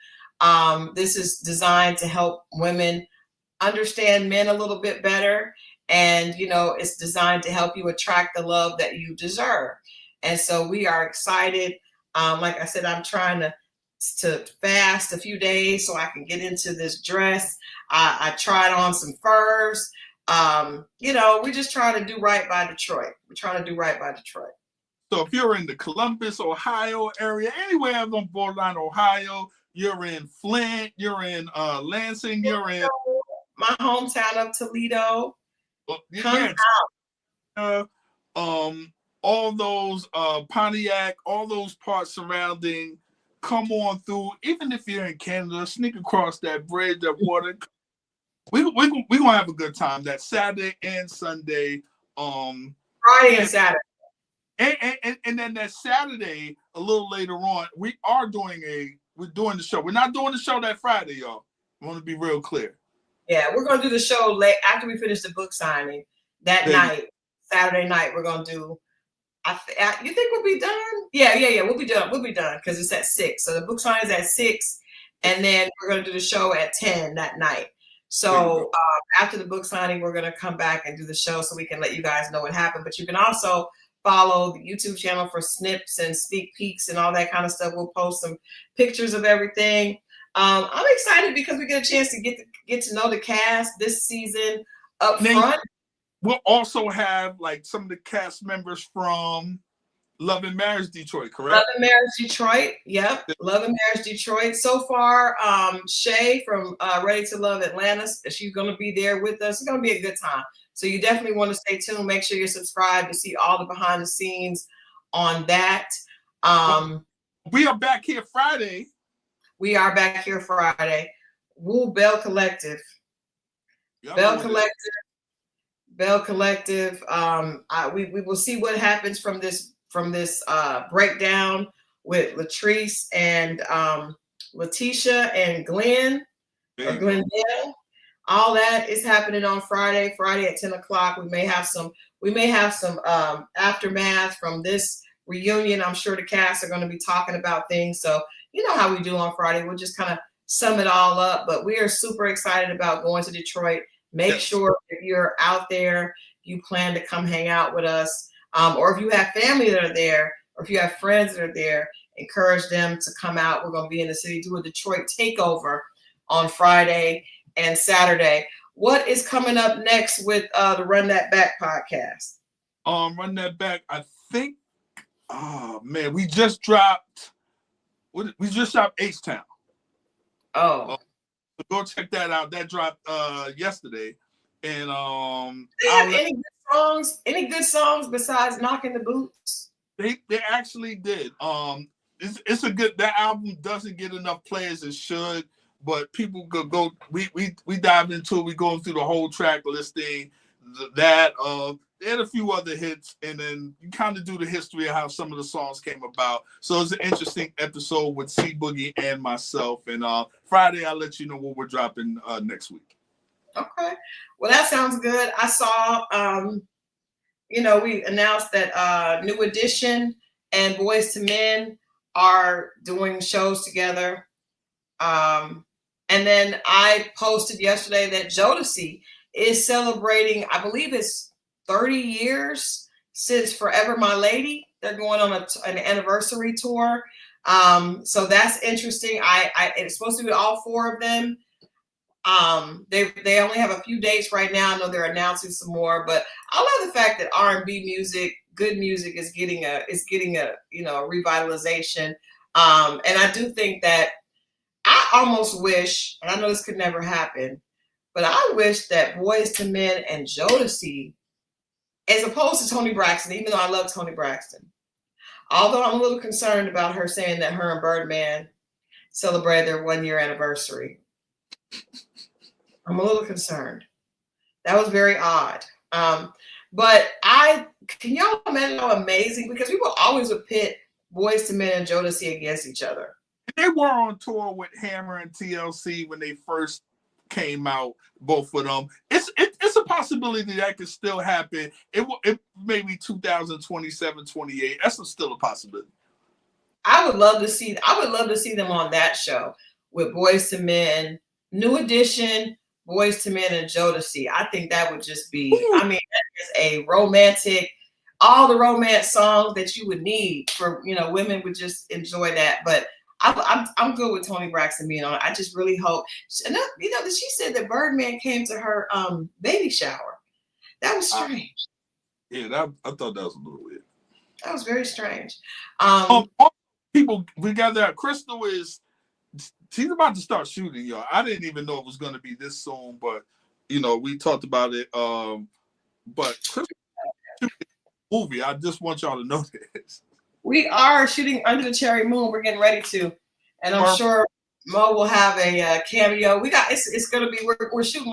This is designed to help women understand men a little bit better. And, it's designed to help you attract the love that you deserve. And so we are excited. Like I said, I'm trying to fast a few days so I can get into this dress. I tried on some furs. We're just trying to do right by Detroit. We're trying to do right by Detroit. So if you're in the Columbus, Ohio area, anywhere on borderline Ohio, you're in Flint, you're in Lansing, you're in my hometown of Toledo. Come out. All those Pontiac, all those parts surrounding. Come on through. Even if you're in Canada, sneak across that bridge, that water. We're gonna have a good time that Saturday and Sunday. Friday and Saturday. And then that Saturday, a little later on, we're doing the show. We're not doing the show that Friday, y'all. I want to be real clear. Yeah, we're gonna do the show late after we finish the book signing that night. Saturday night, we're gonna do. You think we'll be done? Yeah. We'll be done. We'll be done because it's at 6. So the book signing is at 6, and then we're gonna do the show at 10 that night. So after the book signing, we're gonna come back and do the show so we can let you guys know what happened. But you can also follow the YouTube channel for snips and sneak peeks and all that kind of stuff. We'll post some pictures of everything. I'm excited because we get a chance to get to know the cast this season up front. We'll also have like some of the cast members from Love and Marriage Detroit, correct? Love and Marriage Detroit, yep. Love and Marriage Detroit. So far, Shay from Ready to Love Atlanta, she's going to be there with us. It's going to be a good time. So you definitely want to stay tuned. Make sure you're subscribed to see all the behind the scenes on that. We are back here Friday. We are back here Friday. Woo, Bell Collective. Bell Collective. We will see what happens from this breakdown with Latrice and Letitia and Glenn or Glendale. All that is happening on Friday at 10 o'clock. We may have some We may have some aftermath from this reunion. I'm sure the cast are going to be talking about things. So you know how we do on Friday. We'll just kind of sum it all up. But we are super excited about going to Detroit. Make sure if you're out there, you plan to come hang out with us. Or if you have family that are there, or if you have friends that are there, encourage them to come out. We're going to be in the city, do a Detroit takeover on Friday and Saturday. What is coming up next with the Run That Back podcast? Run That Back. I think, oh man, we just dropped H-Town. Oh. So go check that out. That dropped yesterday. And any good songs besides Knocking the Boots? They actually did. It's a good, that album doesn't get enough play as it should, but people could go, we dived into it, we go through the whole track listing, they had a few other hits, and then you kind of do the history of how some of the songs came about. So it's an interesting episode with C Boogie and myself. And Friday, I'll let you know what we're dropping next week. Okay. Well, that sounds good. I saw, we announced that New Edition and Boys to Men are doing shows together. And then I posted yesterday that Jodeci is celebrating, I believe it's 30 years since Forever My Lady. They're going on an anniversary tour. So that's interesting. It's supposed to be all four of them. They only have a few dates right now. I know they're announcing some more, but I love the fact that R&B music, good music, is getting a revitalization. And I do think that I almost wish, and I know this could never happen, but I wish that Boys to Men and Jodeci, as opposed to Toni Braxton, even though I love Toni Braxton, although I'm a little concerned about her saying that her and Birdman celebrated their 1-year anniversary. I'm a little concerned. That was very odd. But can y'all imagine how amazing, because people always would pit Boys to Men and Jodeci against each other. They were on tour with Hammer and TLC when they first came out, both of them. It's a possibility that could still happen. It maybe 2027, 28. That's still a possibility. I would love to see them on that show with Boys to Men, New Edition, Boys to Men, and Jodeci. I think that would just be, that is a romantic, all the romance songs that you would need for, women would just enjoy that. But I'm good with Toni Braxton being on it. I just really hope, she said that Birdman came to her baby shower. That was strange. Yeah, I thought that was a little weird. That was very strange. People, we got that. Christal she's about to start shooting, y'all. I didn't even know it was going to be this soon, but we talked about it. But Christal movie, I just want y'all to know this. We are shooting Under the Cherry Moon. We're getting ready to, and I'm sure Mo will have a cameo. It's going to be, we're shooting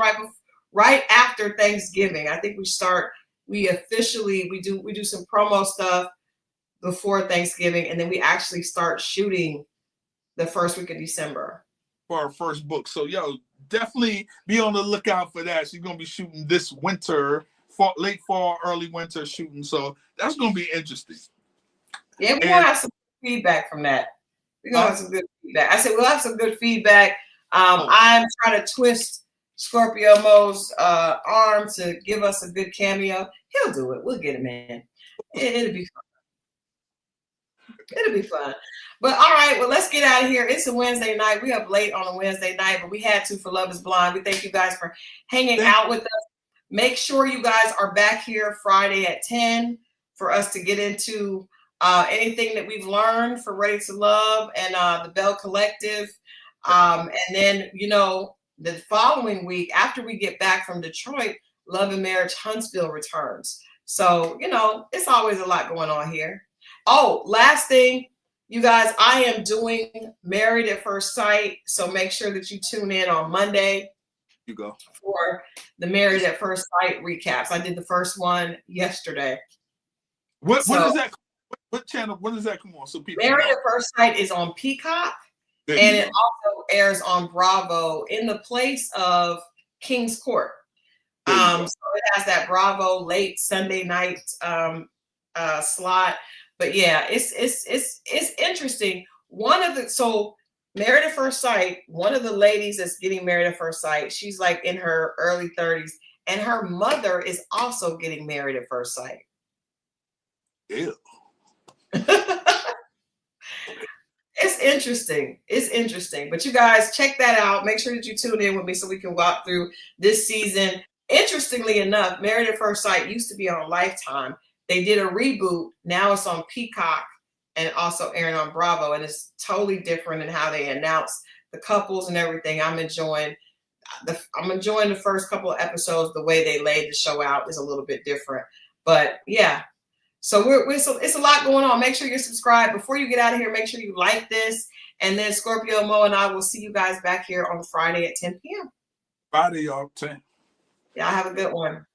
right after Thanksgiving. I think we do some promo stuff before Thanksgiving, and then we actually start shooting the first week of December for our first book. So definitely be on the lookout for that. She's going to be shooting this winter, late fall, early winter shooting. So that's going to be interesting. Yeah, we're going to have some feedback from that. We're going to have some good feedback. I said we'll have some good feedback. I'm trying to twist Scorpio Moe's arm to give us a good cameo. He'll do it. We'll get him in. It'll be fun. It'll be fun. But all right, well, let's get out of here. It's a Wednesday night. We up late on a Wednesday night, but we had to for Love is Blind. We thank you guys for hanging out with us. Make sure you guys are back here Friday at 10 for us to get into anything that we've learned for Ready to Love and the Bell Collective. And then, the following week, after we get back from Detroit, Love and Marriage Huntsville returns. So, it's always a lot going on here. Oh, last thing, you guys, I am doing Married at First Sight. So make sure that you tune in on Monday. You go. For the Married at First Sight recaps. I did the first one yesterday. What is that? What channel? When does that come on? So people Married at First Sight is on Peacock, and it also airs on Bravo in the place of King's Court. There you go. So it has that Bravo late Sunday night slot. But yeah, it's interesting. So Married at First Sight, one of the ladies that's getting married at first sight, she's like in her early 30s, and her mother is also getting married at first sight. Ew. It's interesting. It's interesting. But you guys check that out. Make sure that you tune in with me so we can walk through this season. Interestingly enough, Married at First Sight used to be on Lifetime. They did a reboot. Now it's on Peacock and also airing on Bravo. And it's totally different in how they announce the couples and everything. I'm enjoying the first couple of episodes. The way they laid the show out is a little bit different. But yeah. So it's a lot going on. Make sure you're subscribed. Before you get out of here, make sure you like this. And then Scorpio Mo and I will see you guys back here on Friday at 10 p.m. Friday, y'all. 10. Y'all have a good one.